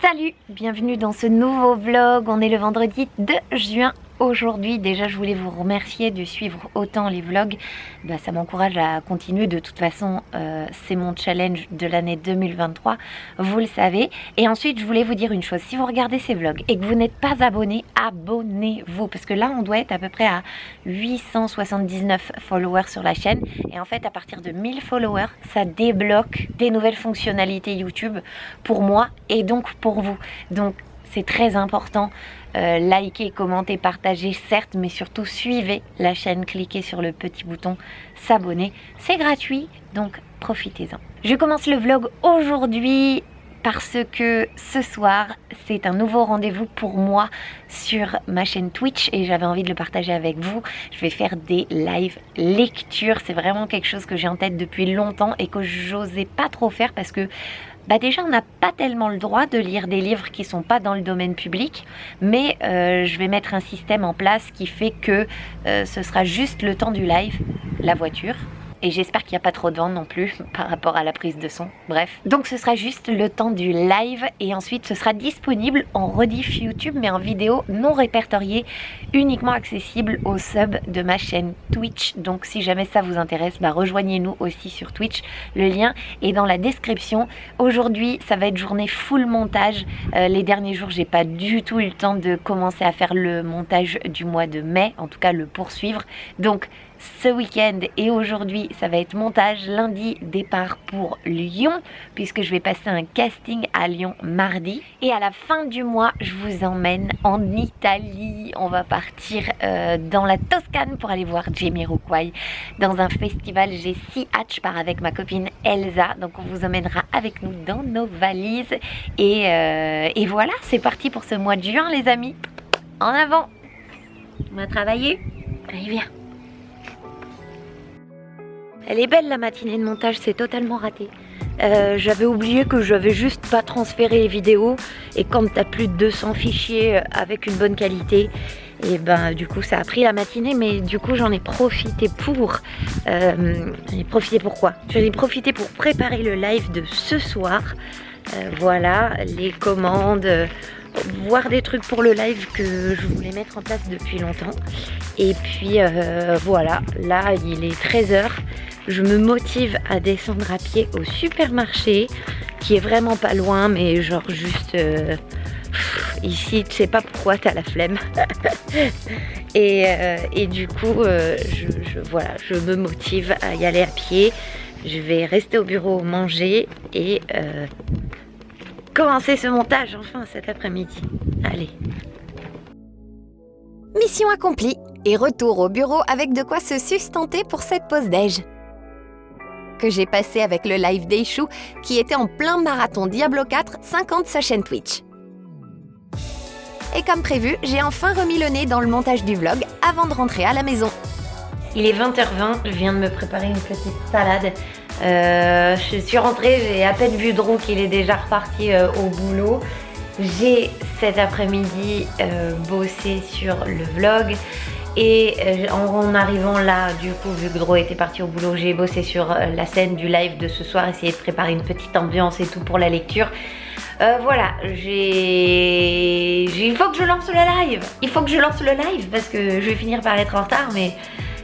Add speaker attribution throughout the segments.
Speaker 1: Salut, bienvenue dans ce nouveau vlog. On est le vendredi 2 juin. Aujourd'hui, déjà, je voulais vous remercier de suivre autant les vlogs. Ça m'encourage à continuer. De toute façon, c'est mon challenge de l'année 2023, vous le savez. Et ensuite, je voulais vous dire une chose. Si vous regardez ces vlogs et que vous n'êtes pas abonné, abonnez-vous. Parce que là, on doit être à peu près à 879 followers sur la chaîne. Et en fait, à partir de 1000 followers, ça débloque des nouvelles fonctionnalités YouTube pour moi et donc pour vous. Donc, c'est très important. Likez, commentez, partagez, certes, mais surtout suivez la chaîne, cliquez sur le petit bouton s'abonner. C'est gratuit, donc profitez-en. Je commence le vlog aujourd'hui parce que ce soir, c'est un nouveau rendez-vous pour moi sur ma chaîne Twitch et j'avais envie de le partager avec vous. Je vais faire des live lectures. C'est vraiment quelque chose que j'ai en tête depuis longtemps et que j'osais pas trop faire parce que déjà on n'a pas tellement le droit de lire des livres qui sont pas dans le domaine public, mais je vais mettre un système en place qui fait que ce sera juste le temps du live, la voiture. Et j'espère qu'il n'y a pas trop de vent non plus par rapport à la prise de son. Bref. Donc ce sera juste le temps du live et ensuite ce sera disponible en rediff YouTube mais en vidéo non répertoriée, uniquement accessible aux subs de ma chaîne Twitch. Donc si jamais ça vous intéresse, rejoignez-nous aussi sur Twitch. Le lien est dans la description. Aujourd'hui, ça va être journée full montage. Les derniers jours, j'ai pas du tout eu le temps de commencer à faire le montage du mois de mai, en tout cas le poursuivre. Donc ce week-end et aujourd'hui, ça va être montage. Lundi, départ pour Lyon, puisque je vais passer un casting à Lyon mardi. Et à la fin du mois, je vous emmène en Italie. On va partir dans la Toscane pour aller voir Jamiroquai dans un festival. J'ai si hâte, je pars avec ma copine Elsa. Donc on vous emmènera avec nous dans nos valises. Et voilà, c'est parti pour ce mois de juin, les amis. En avant. On va travailler. Allez, viens. Elle est belle la matinée de montage, c'est totalement raté. J'avais oublié que j'avais juste pas transféré les vidéos et quand t'as plus de 200 fichiers avec une bonne qualité, et du coup ça a pris la matinée, mais du coup j'en ai profité pour... quoi? J'en ai profité pour préparer le live de ce soir. Voilà, les commandes... voir des trucs pour le live que je voulais mettre en place depuis longtemps. Et puis voilà, là il est 13h. Je me motive à descendre à pied au supermarché qui est vraiment pas loin, mais genre juste ici, tu sais pas pourquoi, t'as la flemme. et du coup, voilà, je me motive à y aller à pied. Je vais rester au bureau, manger et commencer ce montage enfin cet après-midi. Allez.
Speaker 2: Mission accomplie et retour au bureau avec de quoi se sustenter pour cette pause déj. Que j'ai passé avec le live d'Eishu qui était en plein marathon Diablo 4 50 sa chaîne Twitch. Et comme prévu, j'ai enfin remis le nez dans le montage du vlog avant de rentrer à la maison.
Speaker 1: Il est 20h20, je viens de me préparer une petite salade. Je suis rentrée, j'ai à peine vu Drew qu'il est déjà reparti au boulot. J'ai cet après-midi bossé sur le vlog et en arrivant là, du coup, vu que Drew était parti au boulot, j'ai bossé sur la scène du live de ce soir, essayer de préparer une petite ambiance et tout pour la lecture. Voilà, il faut que je lance le live. Il faut que je lance le live parce que je vais finir par être en retard, mais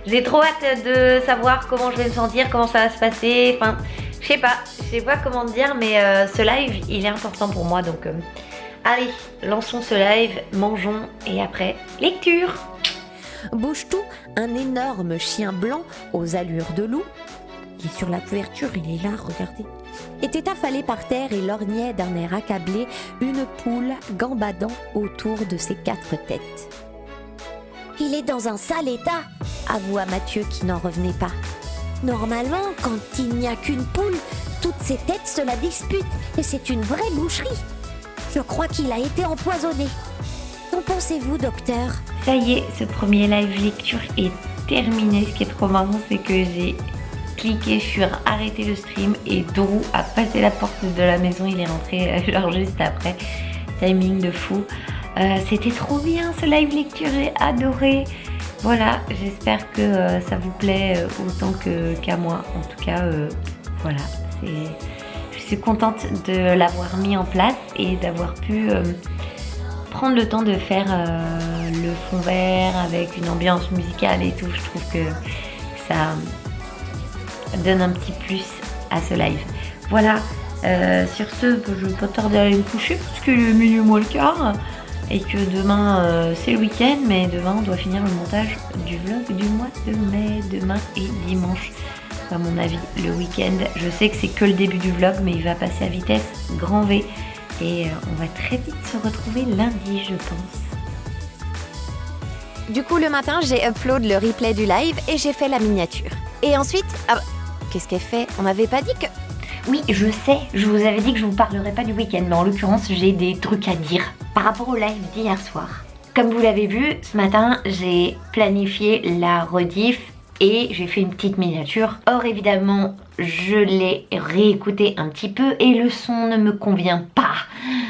Speaker 1: j'ai trop hâte de savoir comment je vais me sentir, comment ça va se passer. Enfin, je sais pas comment dire, mais ce live, il est important pour moi. Donc, allez, lançons ce live, mangeons et après, lecture.
Speaker 2: Bouge-tout, un énorme chien blanc aux allures de loup, qui est sur la couverture, il est là, regardez, était affalé par terre et lorgnait d'un air accablé une poule gambadant autour de ses 4 têtes. Il est dans un sale état, avoua Mathieu qui n'en revenait pas. Normalement, quand il n'y a qu'une poule, toutes ces têtes se la disputent et c'est une vraie boucherie. Je crois qu'il a été empoisonné. Qu'en pensez-vous, docteur ?
Speaker 1: Ça y est, ce premier live lecture est terminé. Ce qui est trop marrant, c'est que j'ai cliqué sur arrêter le stream et Drew a passé la porte de la maison. Il est rentré genre juste après. Timing de fou. C'était trop bien ce live lecture, j'ai adoré. Voilà, j'espère que ça vous plaît autant qu'à moi. En tout cas, voilà, je suis contente de l'avoir mis en place et d'avoir pu prendre le temps de faire le fond vert avec une ambiance musicale et tout. Je trouve que ça donne un petit plus à ce live. Voilà, sur ce, je ne vais pas tarder à aller me coucher parce qu'il est minuit moins le quart et que demain c'est le week-end, mais demain on doit finir le montage du vlog du mois de mai, demain et dimanche. À mon avis, le week-end, je sais que c'est que le début du vlog, mais il va passer à vitesse grand V et on va très vite se retrouver lundi, je pense.
Speaker 2: Du coup, le matin, j'ai upload le replay du live et j'ai fait la miniature. Et ensuite, qu'est-ce qu'elle fait? On m'avait pas dit que...
Speaker 1: Oui, je sais, je vous avais dit que je vous parlerai pas du week-end, mais en l'occurrence, j'ai des trucs à dire par rapport au live d'hier soir. Comme vous l'avez vu, ce matin, j'ai planifié la rediff et j'ai fait une petite miniature. Or évidemment, je l'ai réécouté un petit peu et le son ne me convient pas.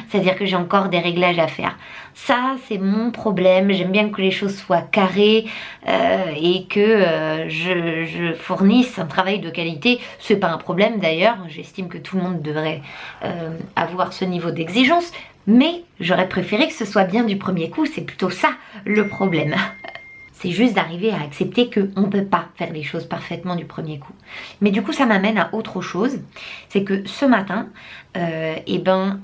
Speaker 1: C'est-à-dire que j'ai encore des réglages à faire. Ça, c'est mon problème. J'aime bien que les choses soient carrées et que je fournisse un travail de qualité. C'est pas un problème d'ailleurs. J'estime que tout le monde devrait avoir ce niveau d'exigence. Mais j'aurais préféré que ce soit bien du premier coup. C'est plutôt ça le problème. C'est juste d'arriver à accepter qu'on ne peut pas faire les choses parfaitement du premier coup. Mais du coup, ça m'amène à autre chose. C'est que ce matin,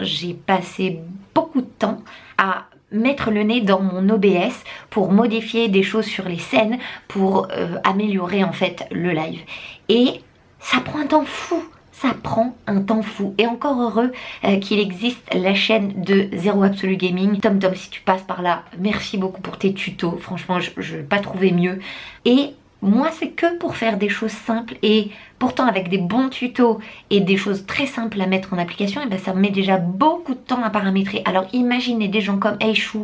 Speaker 1: j'ai passé beaucoup de temps à mettre le nez dans mon OBS pour modifier des choses sur les scènes, pour améliorer en fait le live. Et ça prend un temps fou. Ça prend un temps fou. Et encore heureux qu'il existe la chaîne de Zero Absolute Gaming. Tom, si tu passes par là, merci beaucoup pour tes tutos. Franchement, je n'ai pas trouvé mieux. Et moi, c'est que pour faire des choses simples. Et pourtant, avec des bons tutos et des choses très simples à mettre en application, et ça me met déjà beaucoup de temps à paramétrer. Alors imaginez des gens comme Aishu,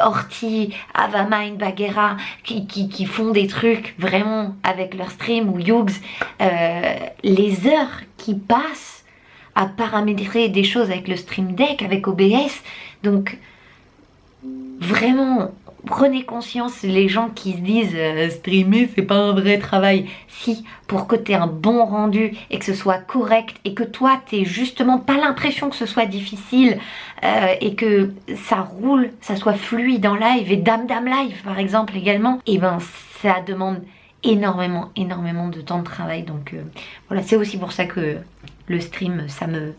Speaker 1: Horty, Avamind, Bagheera qui font des trucs vraiment avec leur stream, ou Yugs, les heures qui passent à paramétrer des choses avec le Stream Deck, avec OBS. Donc vraiment, prenez conscience, les gens qui se disent streamer c'est pas un vrai travail. Si, pour que tu aies un bon rendu et que ce soit correct et que toi t'aies justement pas l'impression que ce soit difficile et que ça roule, ça soit fluide en live, et Dame Live par exemple également, et ça demande énormément de temps de travail. Donc voilà, c'est aussi pour ça que le stream, ça me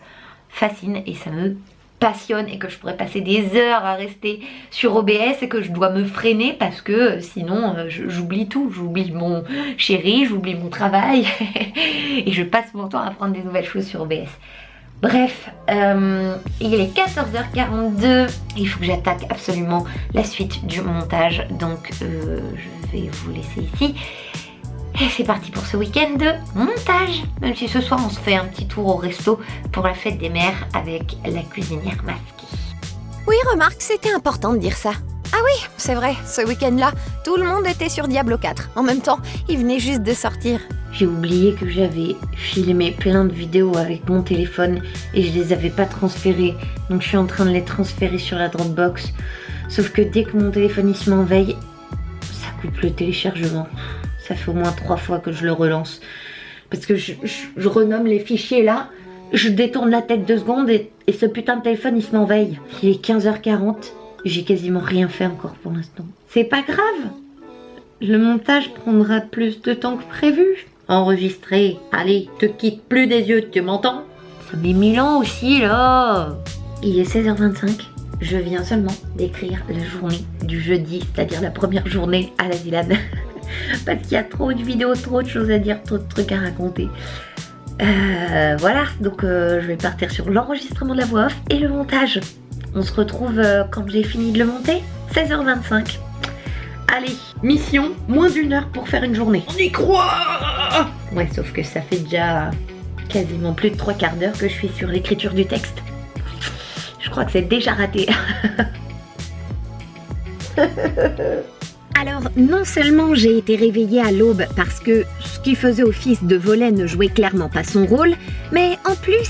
Speaker 1: fascine et ça me passionne, et que je pourrais passer des heures à rester sur OBS et que je dois me freiner parce que sinon j'oublie tout, j'oublie mon chéri, j'oublie mon travail et je passe mon temps à apprendre des nouvelles choses sur OBS. Bref, il est 14h42, il faut que j'attaque absolument la suite du montage, donc je vais vous laisser ici. Et c'est parti pour ce week-end de montage. Même si ce soir on se fait un petit tour au resto pour la fête des mères avec la cuisinière masquée.
Speaker 2: Oui, remarque, c'était important de dire ça. Ah oui, c'est vrai, ce week-end-là, tout le monde était sur Diablo 4. En même temps, il venait juste de sortir.
Speaker 1: J'ai oublié que j'avais filmé plein de vidéos avec mon téléphone et je les avais pas transférées. Donc je suis en train de les transférer sur la Dropbox. Sauf que dès que mon téléphone il se met en veille, ça coupe le téléchargement. Ça fait au moins 3 fois que je le relance. Parce que je renomme les fichiers là, je détourne la tête 2 secondes et ce putain de téléphone il se met en veille. Il est 15h40, j'ai quasiment rien fait encore pour l'instant. C'est pas grave, le montage prendra plus de temps que prévu. Enregistrer, allez, te quitte plus des yeux, tu m'entends? Ça met 1000 ans aussi là. Il est 16h25. Je viens seulement d'écrire la journée du jeudi, c'est-à-dire la première journée à la Zilan. Parce qu'il y a trop de vidéos, trop de choses à dire, trop de trucs à raconter. Voilà, donc je vais partir sur l'enregistrement de la voix off et le montage. On se retrouve quand j'ai fini de le monter, 16h25. Allez, mission, moins d'1 heure pour faire une journée. On y croit! Ouais, sauf que ça fait déjà quasiment plus de 3/4 d'heure que je suis sur l'écriture du texte. Je crois que c'est déjà raté.
Speaker 2: Alors, non seulement j'ai été réveillée à l'aube parce que ce qui faisait office de volet ne jouait clairement pas son rôle, mais en plus,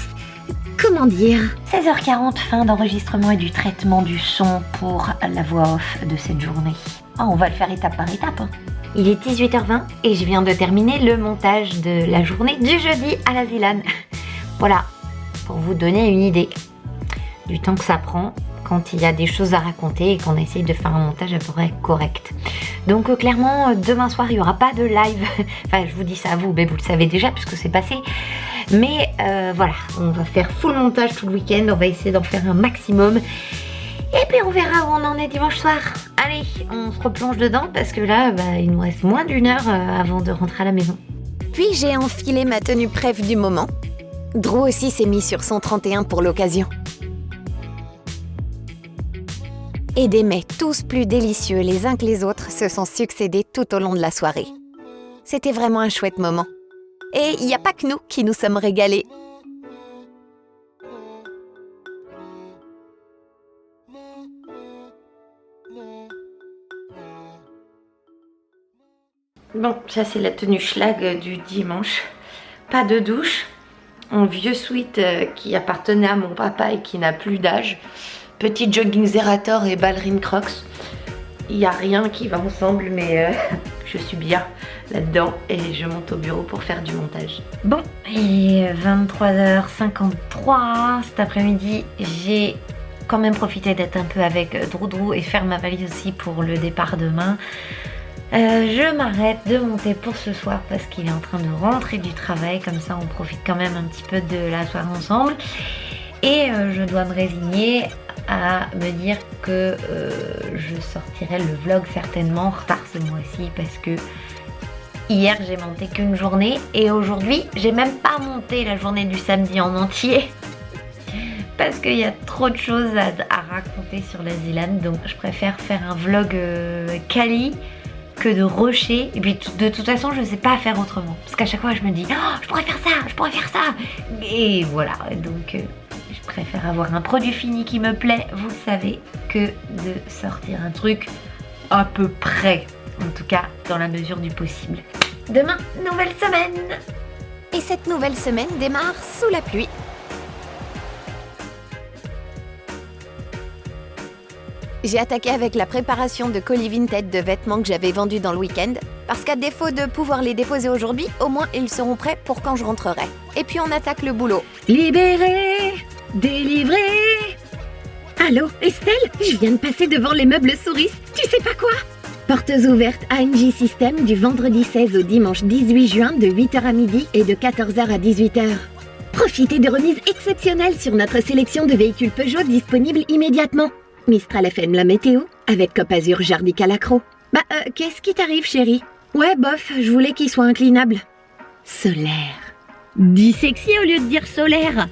Speaker 2: comment dire,
Speaker 1: 16h40, fin d'enregistrement et du traitement du son pour la voix off de cette journée. Oh, on va le faire étape par étape. Hein. Il est 18h20 et je viens de terminer le montage de la journée du jeudi à la Zilan. Voilà, pour vous donner une idée du temps que ça prend quand il y a des choses à raconter et qu'on essaye de faire un montage à peu près correct. Donc clairement, demain soir, il n'y aura pas de live. Enfin, je vous dis ça à vous, mais vous le savez déjà puisque c'est passé. Mais voilà, on va faire full montage tout le week-end. On va essayer d'en faire un maximum. Et puis on verra où on en est dimanche soir. Allez, on se replonge dedans parce que là, il nous reste moins d'1 heure avant de rentrer à la maison.
Speaker 2: Puis j'ai enfilé ma tenue préf du moment. Drew aussi s'est mis sur son 31 pour l'occasion. Et des mets tous plus délicieux les uns que les autres se sont succédés tout au long de la soirée. C'était vraiment un chouette moment. Et il n'y a pas que nous qui nous sommes régalés.
Speaker 1: Bon, ça c'est la tenue schlag du dimanche. Pas de douche. Un vieux sweat qui appartenait à mon papa et qui n'a plus d'âge. Petit jogging Zerator et ballerine Crocs. Il n'y a rien qui va ensemble, mais je suis bien là-dedans et je monte au bureau pour faire du montage. Bon, il est 23h53. Cet après-midi, j'ai quand même profité d'être un peu avec Drew et faire ma valise aussi pour le départ demain. Je m'arrête de monter pour ce soir parce qu'il est en train de rentrer du travail. Comme ça, on profite quand même un petit peu de la soirée ensemble. Et je dois me résigner à me dire que je sortirai le vlog certainement en retard ce mois-ci parce que hier j'ai monté qu'une journée et aujourd'hui j'ai même pas monté la journée du samedi en entier parce qu'il y a trop de choses à raconter sur la Zilane, donc je préfère faire un vlog quali que de rusher. Et puis de toute façon je sais pas faire autrement parce qu'à chaque fois je me dis oh, je pourrais faire ça et voilà, donc je préfère avoir un produit fini qui me plaît, vous le savez, que de sortir un truc à peu près, en tout cas dans la mesure du possible. Demain, nouvelle semaine!
Speaker 2: Et cette nouvelle semaine démarre sous la pluie. J'ai attaqué avec la préparation de colis vintage de vêtements que j'avais vendus dans le week-end, parce qu'à défaut de pouvoir les déposer aujourd'hui, au moins ils seront prêts pour quand je rentrerai. Et puis on attaque le boulot.
Speaker 3: Libéré, délivré. Allô, Estelle, je viens de passer devant les meubles Souris. Tu sais pas quoi? Portes ouvertes ANJ System du vendredi 16 au dimanche 18 juin de 8h à midi et de 14h à 18h. Profitez de remises exceptionnelles sur notre sélection de véhicules Peugeot disponibles immédiatement. Mistral FM la météo avec Cop Azur Jardica Lacro. Qu'est-ce qui t'arrive, chérie? Ouais, bof, je voulais qu'il soit inclinable. Solaire. Dis sexy au lieu de dire solaire.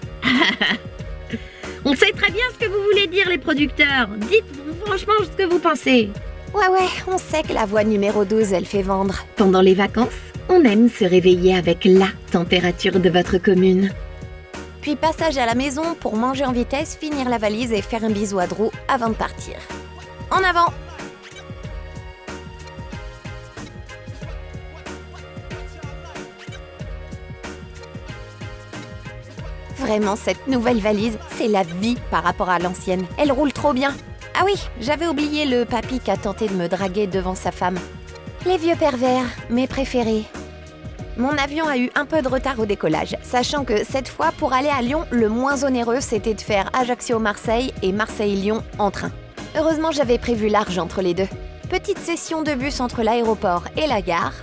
Speaker 3: On sait très bien ce que vous voulez dire, les producteurs. Dites franchement ce que vous pensez.
Speaker 2: Ouais, on sait que la voie numéro 12, elle fait vendre.
Speaker 3: Pendant les vacances, on aime se réveiller avec la température de votre commune.
Speaker 2: Puis passage à la maison pour manger en vitesse, finir la valise et faire un bisou à Drew avant de partir. En avant! Vraiment, cette nouvelle valise, c'est la vie par rapport à l'ancienne. Elle roule trop bien. Ah oui, j'avais oublié le papy qui a tenté de me draguer devant sa femme. Les vieux pervers, mes préférés. Mon avion a eu un peu de retard au décollage, sachant que cette fois, pour aller à Lyon, le moins onéreux, c'était de faire Ajaccio-Marseille et Marseille-Lyon en train. Heureusement, j'avais prévu large entre les deux. Petite session de bus entre l'aéroport et la gare.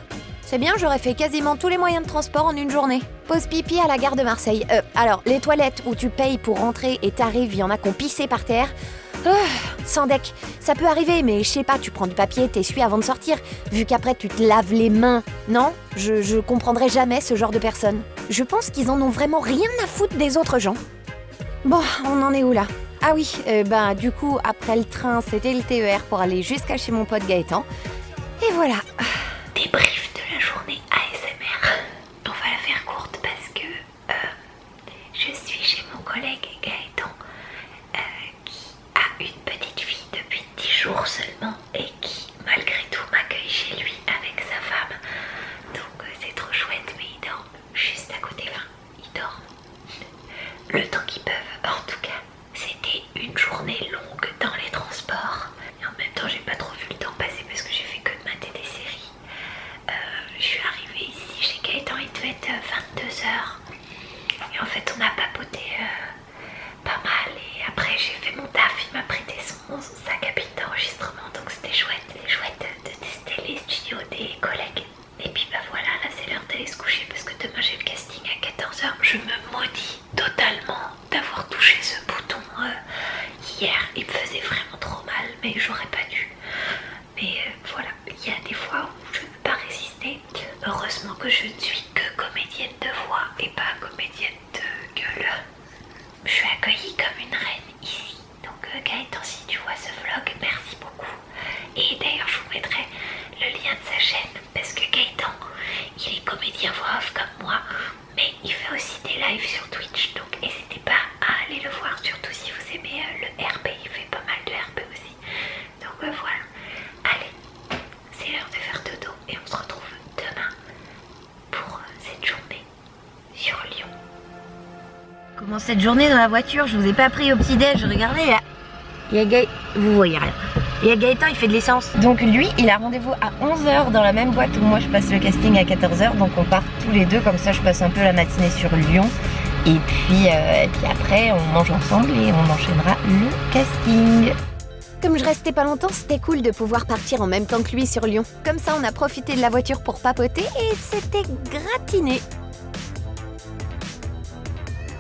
Speaker 2: C'est bien, j'aurais fait quasiment tous les moyens de transport en une journée. Pause pipi à la gare de Marseille. Alors, les toilettes où tu payes pour rentrer et t'arrives, il y en a qui ont pissé par terre. Sans deck, ça peut arriver, mais je sais pas, tu prends du papier, t'essuies avant de sortir, vu qu'après tu te laves les mains. Non, je comprendrai jamais ce genre de personnes. Je pense qu'ils en ont vraiment rien à foutre des autres gens. Bon, on en est où là? Ah oui, du coup, après le train, c'était le TER pour aller jusqu'à chez mon pote Gaëtan. Et voilà.
Speaker 1: Débrief de la journée ASMR. On va la faire courte parce que je suis chez mon collègue Gaëtan qui a une petite fille depuis 10 jours seulement et qui malgré tout m'accueille chez lui avec sa femme. Donc c'est trop chouette, mais ils dorment juste à côté. Enfin, ils dorment le temps qu'ils peuvent. En tout cas, c'était une journée longue dans les transports. Et en même temps, j'ai pas trop vu le temps passer parce que j'ai fait que de mater des séries. Je suis arrivée ici chez Gaëtan, il devait être 22h. Et en fait, on a papoté hier, il me faisait vraiment trop mal, mais j'aurais pas dû. Mais voilà, il y a des fois où je ne peux pas résister. Heureusement que je ne suis que comédienne de voix et pas comédienne de gueule. Je suis accueillie comme une reine ici. Donc Gaëtan, si tu vois ce vlog, merci beaucoup. Et d'ailleurs, je vous mettrai le lien de sa chaîne parce que Gaëtan, il est comédien voix off comme moi, mais il fait aussi des lives sur Twitch. Donc n'hésitez pas à aller le voir, surtout si vous aimez le RP. Il fait pas mal de RP aussi. Donc voilà. Allez, c'est l'heure de faire dodo et on se retrouve demain pour cette journée sur Lyon. Comment cette journée dans la voiture, je vous ai pas pris au petit-déj, regardez là. Il y a vous voyez rien. Il y a Gaëtan, il fait de l'essence. Donc lui, il a rendez-vous à 11h dans la même boîte où moi je passe le casting à 14h. Donc on part tous les deux, comme ça je passe un peu la matinée sur Lyon. Et puis après, on mange ensemble et on enchaînera le casting.
Speaker 2: Comme je restais pas longtemps, c'était cool de pouvoir partir en même temps que lui sur Lyon. Comme ça, on a profité de la voiture pour papoter et c'était gratiné.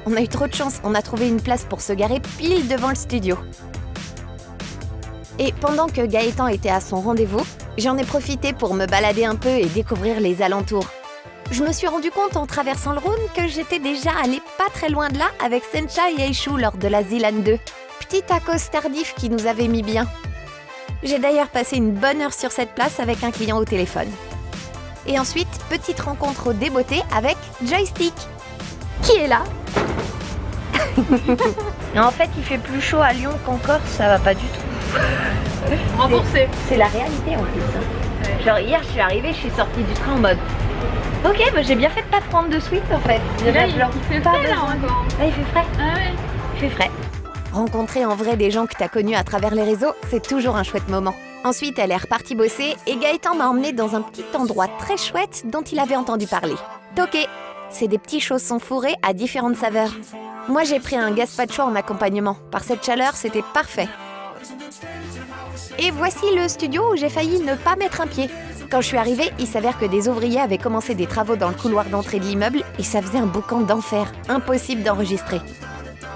Speaker 2: On a eu trop de chance, on a trouvé une place pour se garer pile devant le studio. Et pendant que Gaëtan était à son rendez-vous, j'en ai profité pour me balader un peu et découvrir les alentours. Je me suis rendu compte en traversant le Rhône que j'étais déjà allée pas très loin de là avec Sencha et Aishu lors de la Zilan 2. Petit tacos tardif qui nous avait mis bien. J'ai d'ailleurs passé une bonne heure sur cette place avec un client au téléphone. Et ensuite, petite rencontre au débeauté avec Joystick, qui est là.
Speaker 1: En fait, il fait plus chaud à Lyon qu'en Corse, ça va pas du tout.
Speaker 4: Remboursé.
Speaker 1: C'est la réalité en plus. Ouais. Genre hier, je suis arrivée, je suis sortie du train en mode ok, bah, j'ai bien fait de pas prendre de suite en fait.
Speaker 4: Là, il fait frais là encore.
Speaker 1: Là, il fait frais.
Speaker 4: Ah ouais.
Speaker 1: Il fait frais.
Speaker 2: Rencontrer en vrai des gens que t'as connus à travers les réseaux, c'est toujours un chouette moment. Ensuite, elle est repartie bosser et Gaëtan m'a emmenée dans un petit endroit très chouette dont il avait entendu parler. Toqué, c'est des petits chaussons fourrés à différentes saveurs. Moi, j'ai pris un gazpacho en accompagnement. Par cette chaleur, c'était parfait. Et voici le studio où j'ai failli ne pas mettre un pied. Quand je suis arrivée, il s'avère que des ouvriers avaient commencé des travaux dans le couloir d'entrée de l'immeuble et ça faisait un boucan d'enfer, impossible d'enregistrer.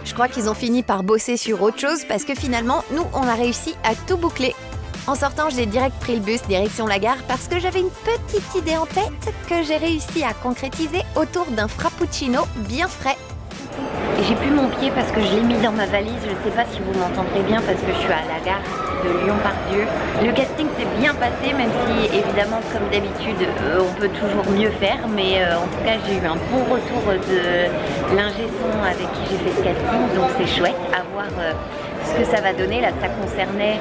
Speaker 2: Je crois qu'ils ont fini par bosser sur autre chose parce que finalement, nous, on a réussi à tout boucler. En sortant, j'ai direct pris le bus direction la gare parce que j'avais une petite idée en tête que j'ai réussi à concrétiser autour d'un frappuccino bien frais.
Speaker 1: Et j'ai plus mon pied parce que je l'ai mis dans ma valise. Je ne sais pas si vous m'entendrez bien parce que je suis à la gare de Lyon-Pardieu. Le casting s'est bien passé, même si évidemment, comme d'habitude, on peut toujours mieux faire. Mais en tout cas, j'ai eu un bon retour de l'ingé son avec qui j'ai fait ce casting. Donc c'est chouette à voir ce que ça va donner. Là, ça concernait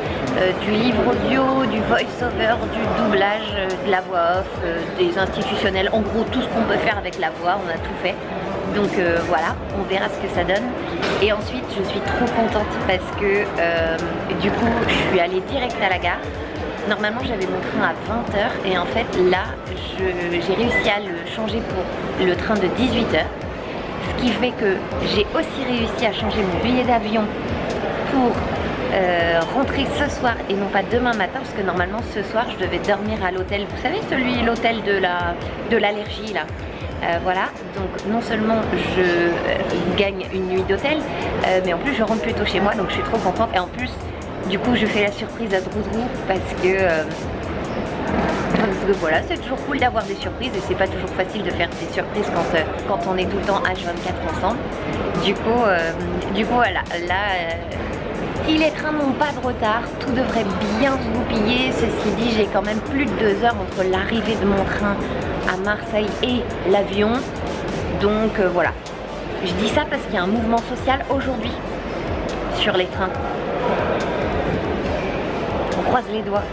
Speaker 1: du livre audio, du voice-over, du doublage, de la voix off, des institutionnels. En gros, tout ce qu'on peut faire avec la voix, on a tout fait. Donc voilà, on verra ce que ça donne. Et ensuite, je suis trop contente parce que du coup, je suis allée direct à la gare. Normalement, j'avais mon train à 20h et en fait, là, j'ai réussi à le changer pour le train de 18h. Ce qui fait que j'ai aussi réussi à changer mon billet d'avion pour rentrer ce soir et non pas demain matin parce que normalement, ce soir, je devais dormir à l'hôtel. Vous savez, l'hôtel de l'allergie là. Voilà, donc non seulement je gagne une nuit d'hôtel, mais en plus je rentre plutôt chez moi, donc je suis trop contente. Et en plus, du coup, je fais la surprise à Droudrou parce que voilà, c'est toujours cool d'avoir des surprises et c'est pas toujours facile de faire des surprises quand on est tout le temps H24 ensemble. Du coup voilà, là, si les trains n'ont pas de retard, tout devrait bien se goupiller. Ceci dit, j'ai quand même plus de 2 heures entre l'arrivée de mon train à Marseille et l'avion. Donc voilà. Je dis ça parce qu'il y a un mouvement social aujourd'hui sur les trains. On croise les doigts.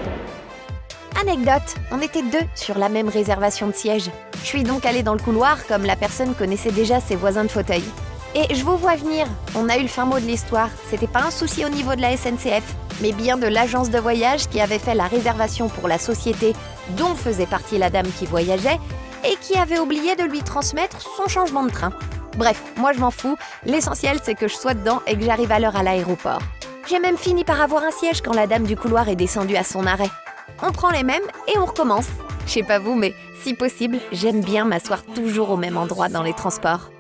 Speaker 2: Anecdote, on était 2 sur la même réservation de siège. Je suis donc allée dans le couloir comme la personne connaissait déjà ses voisins de fauteuil. Et je vous vois venir, on a eu le fin mot de l'histoire. C'était pas un souci au niveau de la SNCF, mais bien de l'agence de voyage qui avait fait la réservation pour la société dont faisait partie la dame qui voyageait et qui avait oublié de lui transmettre son changement de train. Bref, moi je m'en fous, l'essentiel c'est que je sois dedans et que j'arrive à l'heure à l'aéroport. J'ai même fini par avoir un siège quand la dame du couloir est descendue à son arrêt. On prend les mêmes et on recommence. Je sais pas vous, mais si possible, j'aime bien m'asseoir toujours au même endroit dans les transports.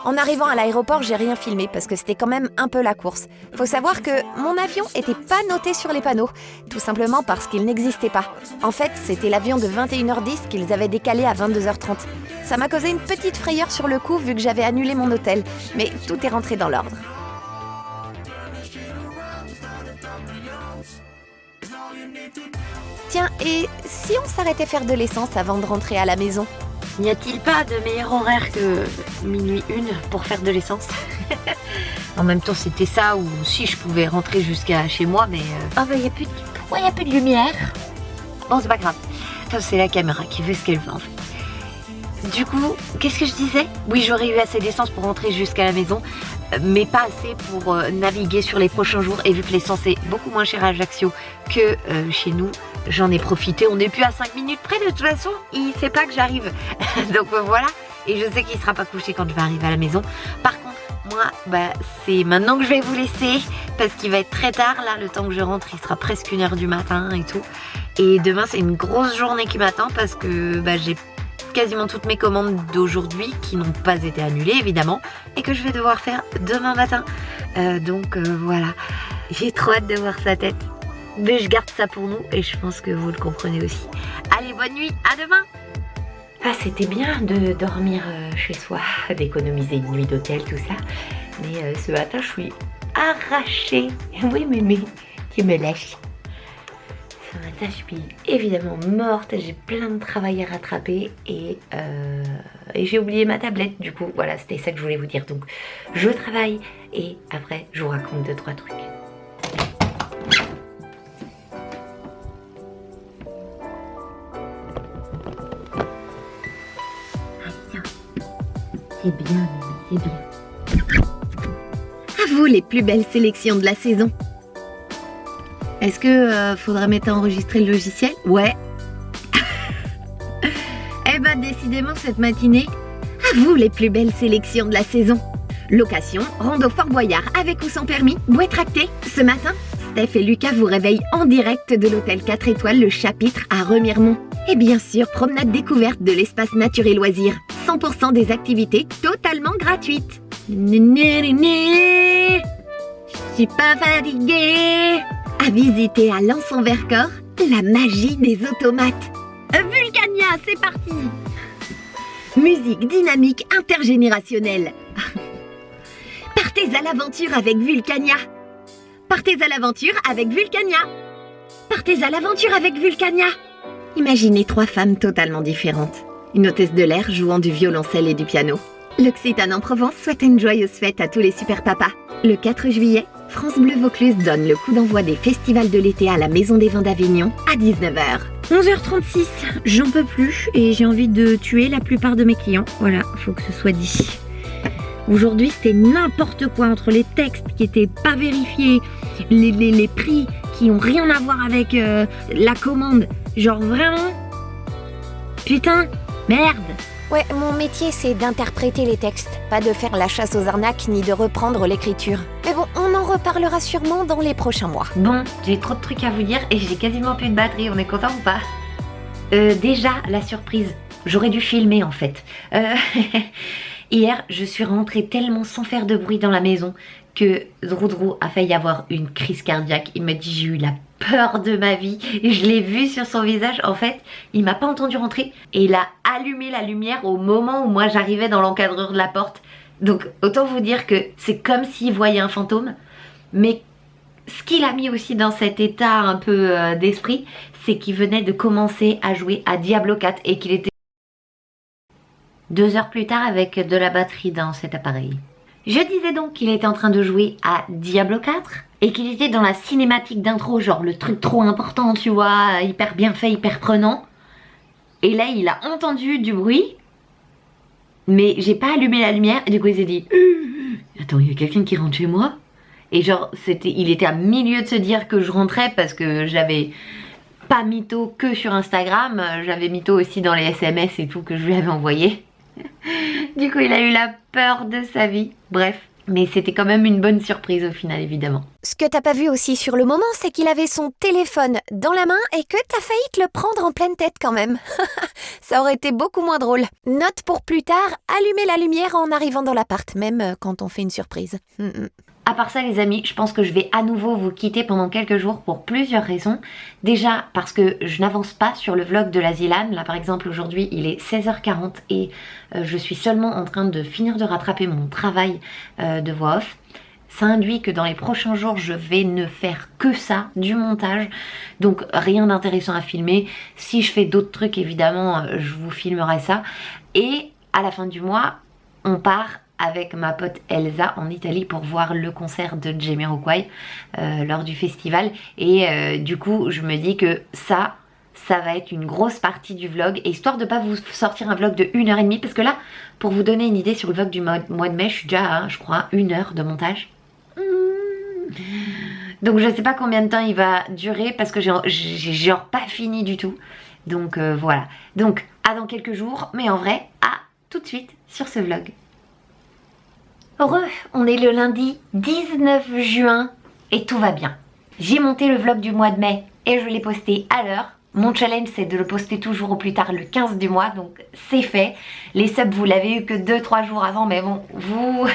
Speaker 2: En arrivant à l'aéroport, j'ai rien filmé parce que c'était quand même un peu la course. Faut savoir que mon avion était pas noté sur les panneaux, tout simplement parce qu'il n'existait pas. En fait, c'était l'avion de 21h10 qu'ils avaient décalé à 22h30. Ça m'a causé une petite frayeur sur le coup vu que j'avais annulé mon hôtel, mais tout est rentré dans l'ordre. Tiens, et si on s'arrêtait faire de l'essence avant de rentrer à la maison ?
Speaker 1: N'y a-t-il pas de meilleur horaire que minuit 1 pour faire de l'essence? En même temps, c'était ça, ou si je pouvais rentrer jusqu'à chez moi, mais... Ah bah, il n'y a plus de lumière. Bon, c'est pas grave. Attends, c'est la caméra qui fait ce qu'elle veut, en fait. Du coup, qu'est-ce que je disais? Oui, j'aurais eu assez d'essence pour rentrer jusqu'à la maison, mais pas assez pour naviguer sur les prochains jours. Et vu que l'essence est beaucoup moins chère à Ajaccio que chez nous, j'en ai profité. On n'est plus à 5 minutes près de toute façon. Il sait pas que j'arrive. Donc voilà. Et je sais qu'il sera pas couché quand je vais arriver à la maison. Par contre, moi, c'est maintenant que je vais vous laisser parce qu'il va être très tard. Là, le temps que je rentre, il sera presque 1h du matin et tout. Et demain, c'est une grosse journée qui m'attend parce que j'ai quasiment toutes mes commandes d'aujourd'hui qui n'ont pas été annulées évidemment et que je vais devoir faire demain matin. Donc voilà, j'ai trop hâte de voir sa tête. Mais je garde ça pour nous et je pense que vous le comprenez aussi. Allez, bonne nuit, à demain. Ah, c'était bien de dormir chez soi, d'économiser une nuit d'hôtel, tout ça. Mais ce matin, je suis arrachée. Oui, mais tu me lâches. Ce matin, je suis évidemment morte, j'ai plein de travail à rattraper et j'ai oublié ma tablette. Du coup, voilà, c'était ça que je voulais vous dire. Donc, je travaille et après, je vous raconte 2-3 trucs. C'est bien, c'est bien.
Speaker 3: À vous les plus belles sélections de la saison. Est-ce que faudra mettre à enregistrer le logiciel? Ouais. Eh ben décidément cette matinée, à vous les plus belles sélections de la saison. Location, rando Fort Boyard avec ou sans permis, bouée tractée. Ce matin, Steph et Lucas vous réveillent en direct de l'hôtel 4 étoiles Le Chapitre à Remiremont. Et bien sûr, promenade découverte de l'espace nature et loisirs. 100% des activités totalement gratuites. Je suis pas fatiguée. À visiter à Lens-en-Vercors, la magie des automates. Vulcania, c'est parti. Musique dynamique intergénérationnelle. Partez à l'aventure avec Vulcania. Partez à l'aventure avec Vulcania. Partez à l'aventure avec Vulcania. Imaginez 3 femmes totalement différentes. Une hôtesse de l'air jouant du violoncelle et du piano. L'Occitane en Provence souhaite une joyeuse fête à tous les super papas. Le 4 juillet, France Bleu Vaucluse donne le coup d'envoi des festivals de l'été à la Maison des Vins d'Avignon à 19h.
Speaker 1: 11h36, j'en peux plus et j'ai envie de tuer la plupart de mes clients. Voilà, faut que ce soit dit. Aujourd'hui, c'était n'importe quoi entre les textes qui étaient pas vérifiés, les prix qui ont rien à voir avec la commande. Genre vraiment... Putain, merde.
Speaker 2: Ouais, mon métier c'est d'interpréter les textes, pas de faire la chasse aux arnaques ni de reprendre l'écriture. Mais bon, on en reparlera sûrement dans les prochains mois.
Speaker 1: Bon, j'ai trop de trucs à vous dire et j'ai quasiment plus de batterie, on est content ou pas? Déjà, la surprise, j'aurais dû filmer en fait. Hier, je suis rentrée tellement sans faire de bruit dans la maison que Drou a failli avoir une crise cardiaque. Il m'a dit j'ai eu la peur de ma vie. Et je l'ai vu sur son visage. En fait, il m'a pas entendu rentrer et il a allumé la lumière au moment où moi j'arrivais dans l'encadreur de la porte. Donc autant vous dire que c'est comme s'il voyait un fantôme. Mais ce qu'il a mis aussi dans cet état un peu d'esprit, c'est qu'il venait de commencer à jouer à Diablo 4 et qu'il était 2 heures plus tard avec de la batterie dans cet appareil. Je disais donc qu'il était en train de jouer à Diablo 4 et qu'il était dans la cinématique d'intro, genre le truc trop important, tu vois, hyper bien fait, hyper prenant. Et là, il a entendu du bruit, mais j'ai pas allumé la lumière et du coup il s'est dit attends, il y a quelqu'un qui rentre chez moi? Et genre, il était à milieu de se dire que je rentrais parce que j'avais pas mytho que sur Instagram, j'avais mytho aussi dans les SMS et tout que je lui avais envoyé. Du coup, il a eu la peur de sa vie. Bref, Mais c'était quand même une bonne surprise au final, évidemment.
Speaker 2: Ce que t'as pas vu aussi sur le moment, c'est qu'il avait son téléphone dans la main et que t'as failli te le prendre en pleine tête quand même. Ça aurait été beaucoup moins drôle. Note pour plus tard, allumer la lumière en arrivant dans l'appart, même quand on fait une surprise.
Speaker 1: À part ça les amis, je pense que je vais à nouveau vous quitter pendant quelques jours pour plusieurs raisons. Déjà parce que je n'avance pas sur le vlog de la Zilan. Là par exemple aujourd'hui il est 16h40 et je suis seulement en train de finir de rattraper mon travail de voix off. Ça induit que dans les prochains jours je vais ne faire que ça, du montage. Donc rien d'intéressant à filmer. Si je fais d'autres trucs évidemment je vous filmerai ça. Et à la fin du mois on part avec ma pote Elsa en Italie pour voir le concert de Jamiroquai lors du festival et du coup je me dis que ça va être une grosse partie du vlog, et histoire de pas vous sortir un vlog de 1h30 parce que là pour vous donner une idée sur le vlog du mois de mai je suis déjà à je crois 1 heure de montage. Donc je sais pas combien de temps il va durer parce que j'ai genre pas fini du tout, donc voilà, donc à dans quelques jours, mais en vrai à tout de suite sur ce vlog. Heureux, on est le lundi 19 juin et tout va bien. J'ai monté le vlog du mois de mai et je l'ai posté à l'heure. Mon challenge c'est de le poster toujours au plus tard le 15 du mois, donc c'est fait. Les subs vous l'avez eu que 2-3 jours avant, mais bon, vous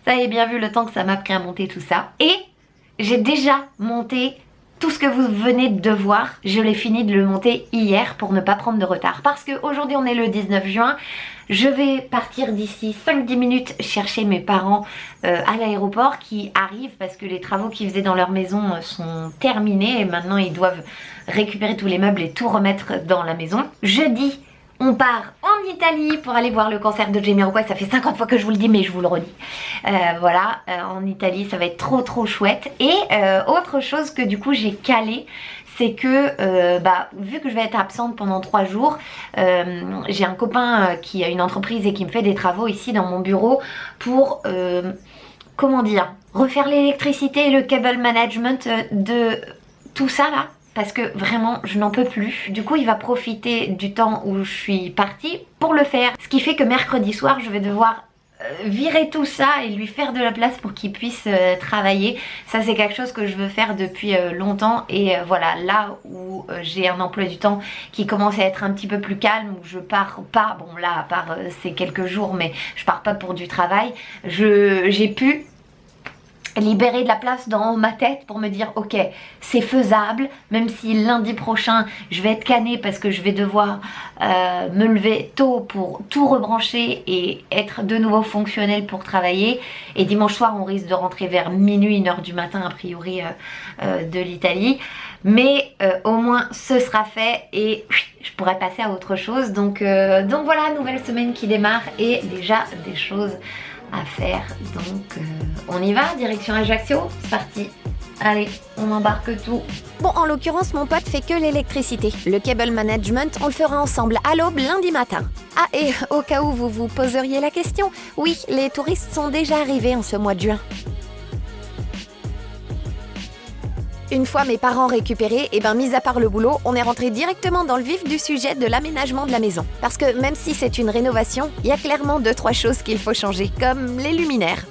Speaker 1: avez bien vu le temps que ça m'a pris à monter tout ça. Et j'ai déjà monté tout ce que vous venez de voir, je l'ai fini de le monter hier pour ne pas prendre de retard. Parce qu'aujourd'hui on est le 19 juin, je vais partir d'ici 5-10 minutes chercher mes parents à l'aéroport qui arrivent parce que les travaux qu'ils faisaient dans leur maison sont terminés et maintenant ils doivent récupérer tous les meubles et tout remettre dans la maison. Jeudi, on part en Italie pour aller voir le concert de Jamiroquai. Ça fait 50 fois que je vous le dis mais je vous le redis. Voilà, en Italie ça va être trop chouette. Et autre chose que du coup j'ai calé, c'est que vu que je vais être absente pendant 3 jours, j'ai un copain qui a une entreprise et qui me fait des travaux ici dans mon bureau pour, comment dire, refaire l'électricité et le cable management de tout ça là. Parce que vraiment je n'en peux plus. Du coup il va profiter du temps où je suis partie pour le faire. Ce qui fait que mercredi soir je vais devoir virer tout ça et lui faire de la place pour qu'il puisse travailler. Ça c'est quelque chose que je veux faire depuis longtemps. Et voilà, là où j'ai un emploi du temps qui commence à être un petit peu plus calme, où je pars pas, bon là à part ces quelques jours, mais je pars pas pour du travail, j'ai pu libérer de la place dans ma tête pour me dire ok c'est faisable, même si lundi prochain je vais être canée parce que je vais devoir me lever tôt pour tout rebrancher et être de nouveau fonctionnelle pour travailler, et dimanche soir on risque de rentrer vers minuit, 1h du matin a priori de l'Italie, mais au moins ce sera fait et je pourrai passer à autre chose. Donc voilà, nouvelle semaine qui démarre et déjà des choses à faire, donc on y va, direction Ajaccio, c'est parti. Allez, on embarque tout.
Speaker 2: Bon, en l'occurrence, mon pote fait que l'électricité. Le cable management, on le fera ensemble à l'aube lundi matin. Ah, et au cas où vous vous poseriez la question, oui, les touristes sont déjà arrivés en ce mois de juin. Une fois mes parents récupérés, et mis à part le boulot, on est rentré directement dans le vif du sujet de l'aménagement de la maison. Parce que même si c'est une rénovation, il y a clairement 2-3 choses qu'il faut changer, comme les luminaires.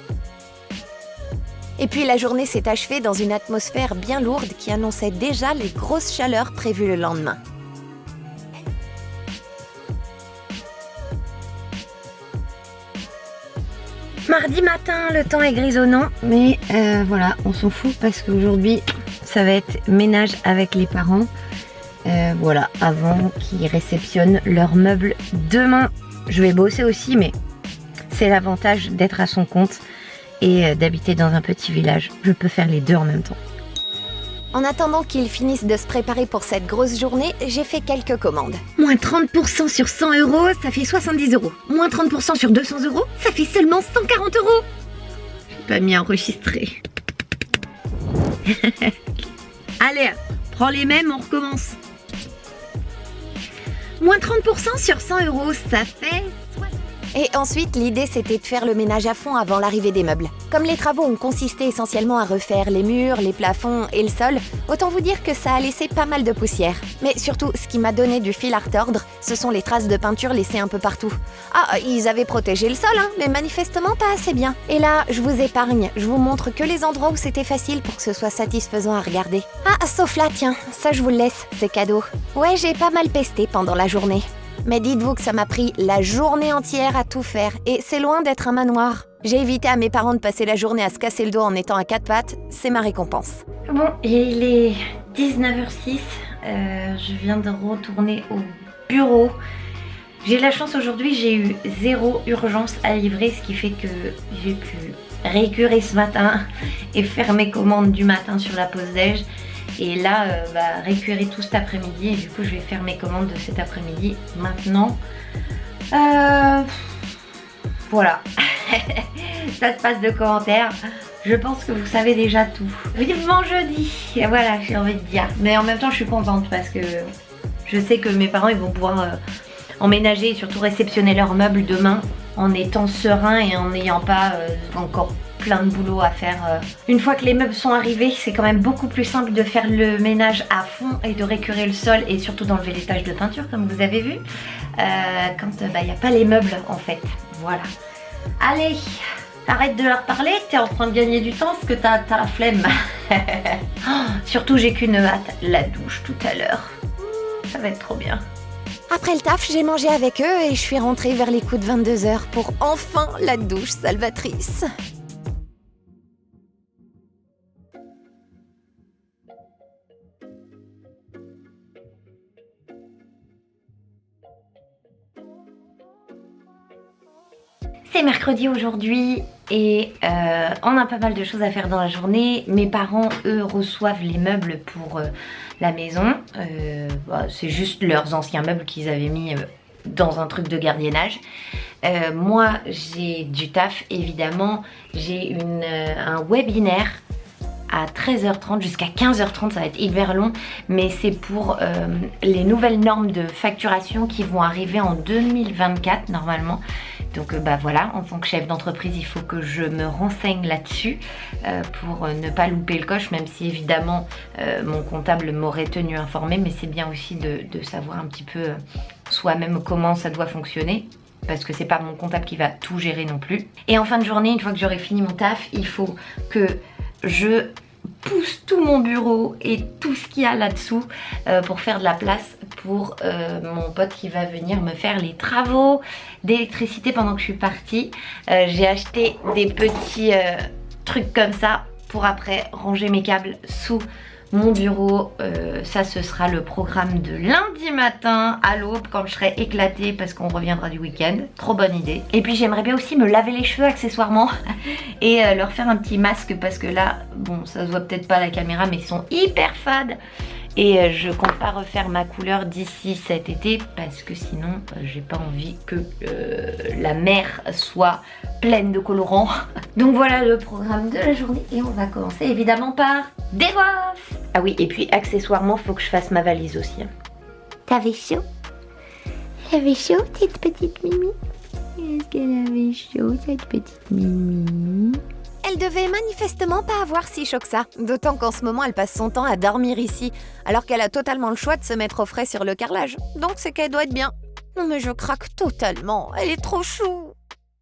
Speaker 2: Et puis la journée s'est achevée dans une atmosphère bien lourde qui annonçait déjà les grosses chaleurs prévues le lendemain.
Speaker 3: Mardi matin, le temps est grisonnant, mais voilà, on s'en fout parce qu'aujourd'hui, ça va être ménage avec les parents. Voilà, avant qu'ils réceptionnent leurs meubles demain. Je vais bosser aussi, mais c'est l'avantage d'être à son compte et d'habiter dans un petit village. Je peux faire les deux en même temps.
Speaker 2: En attendant qu'ils finissent de se préparer pour cette grosse journée, j'ai fait quelques commandes.
Speaker 3: Moins 30% sur 100 €, ça fait 70 €. Moins 30% sur 200 €, ça fait seulement 140 €. J'ai pas mis à enregistrer. Allez, prends les mêmes, on recommence. Moins 30% sur 100 €, ça fait
Speaker 2: Et ensuite, l'idée c'était de faire le ménage à fond avant l'arrivée des meubles. Comme les travaux ont consisté essentiellement à refaire les murs, les plafonds et le sol, autant vous dire que ça a laissé pas mal de poussière. Mais surtout, ce qui m'a donné du fil à retordre, ce sont les traces de peinture laissées un peu partout. Ah, ils avaient protégé le sol, mais manifestement pas assez bien. Et là, je vous épargne, je vous montre que les endroits où c'était facile pour que ce soit satisfaisant à regarder. Ah, sauf là, tiens, ça je vous le laisse, c'est cadeau. Ouais, j'ai pas mal pesté pendant la journée. Mais dites-vous que ça m'a pris la journée entière à tout faire, et c'est loin d'être un manoir. J'ai évité à mes parents de passer la journée à se casser le dos en étant à quatre pattes, c'est ma récompense.
Speaker 1: Bon, il est 19h06, je viens de retourner au bureau. J'ai de la chance aujourd'hui, j'ai eu 0 urgence à livrer, ce qui fait que j'ai pu récurer ce matin et faire mes commandes du matin sur la pause déj. Et là, récupérer tout cet après-midi. Et du coup, je vais faire mes commandes de cet après-midi maintenant. Voilà. Ça se passe de commentaires. Je pense que vous savez déjà tout. Vivement jeudi. Et voilà, j'ai envie de dire. Mais en même temps, je suis contente parce que je sais que mes parents, ils vont pouvoir emménager et surtout réceptionner leurs meubles demain en étant sereins et en n'ayant pas encore plein de boulot à faire. Une fois que les meubles sont arrivés, c'est quand même beaucoup plus simple de faire le ménage à fond et de récurer le sol et surtout d'enlever les taches de peinture comme vous avez vu quand il n'y a pas les meubles en fait. Voilà. Allez, arrête de leur parler, t'es en train de gagner du temps parce que t'as la flemme. Surtout j'ai qu'une hâte, la douche tout à l'heure. Ça va être trop bien.
Speaker 2: Après le taf, j'ai mangé avec eux et je suis rentrée vers les coups de 22h pour enfin la douche salvatrice.
Speaker 1: C'est mercredi aujourd'hui et on a pas mal de choses à faire dans la journée. Mes parents, eux, reçoivent les meubles pour la maison. C'est juste leurs anciens meubles qu'ils avaient mis dans un truc de gardiennage. Moi, j'ai du taf, évidemment. J'ai un webinaire à 13h30 jusqu'à 15h30, ça va être hyper long, mais c'est pour les nouvelles normes de facturation qui vont arriver en 2024 normalement. Donc voilà, en tant que chef d'entreprise, il faut que je me renseigne là-dessus pour ne pas louper le coche, même si évidemment mon comptable m'aurait tenu informé, mais c'est bien aussi de savoir un petit peu soi-même comment ça doit fonctionner. Parce que c'est pas mon comptable qui va tout gérer non plus. Et en fin de journée, une fois que j'aurai fini mon taf, il faut que je pousse tout mon bureau et tout ce qu'il y a là-dessous pour faire de la place pour mon pote qui va venir me faire les travaux d'électricité pendant que je suis partie. J'ai acheté des petits trucs comme ça pour après ranger mes câbles sous mon bureau. Ça ce sera le programme de lundi matin à l'aube quand je serai éclatée parce qu'on reviendra du week-end. Trop bonne idée. Et puis j'aimerais bien aussi me laver les cheveux accessoirement et leur faire un petit masque parce que là, bon ça se voit peut-être pas à la caméra mais ils sont hyper fades. Et je compte pas refaire ma couleur d'ici cet été parce que sinon j'ai pas envie que la mer soit pleine de colorants. Donc voilà le programme de la journée et on va commencer évidemment par des voix. Ah oui, et puis accessoirement faut que je fasse ma valise aussi.
Speaker 2: T'avais chaud? T'avais chaud, cette petite Mimi? Est-ce qu'elle avait chaud, cette petite Mimi? Elle devait manifestement pas avoir si chaud que ça, d'autant qu'en ce moment elle passe son temps à dormir ici, alors qu'elle a totalement le choix de se mettre au frais sur le carrelage, donc c'est qu'elle doit être bien. Non mais je craque totalement, elle est trop chou.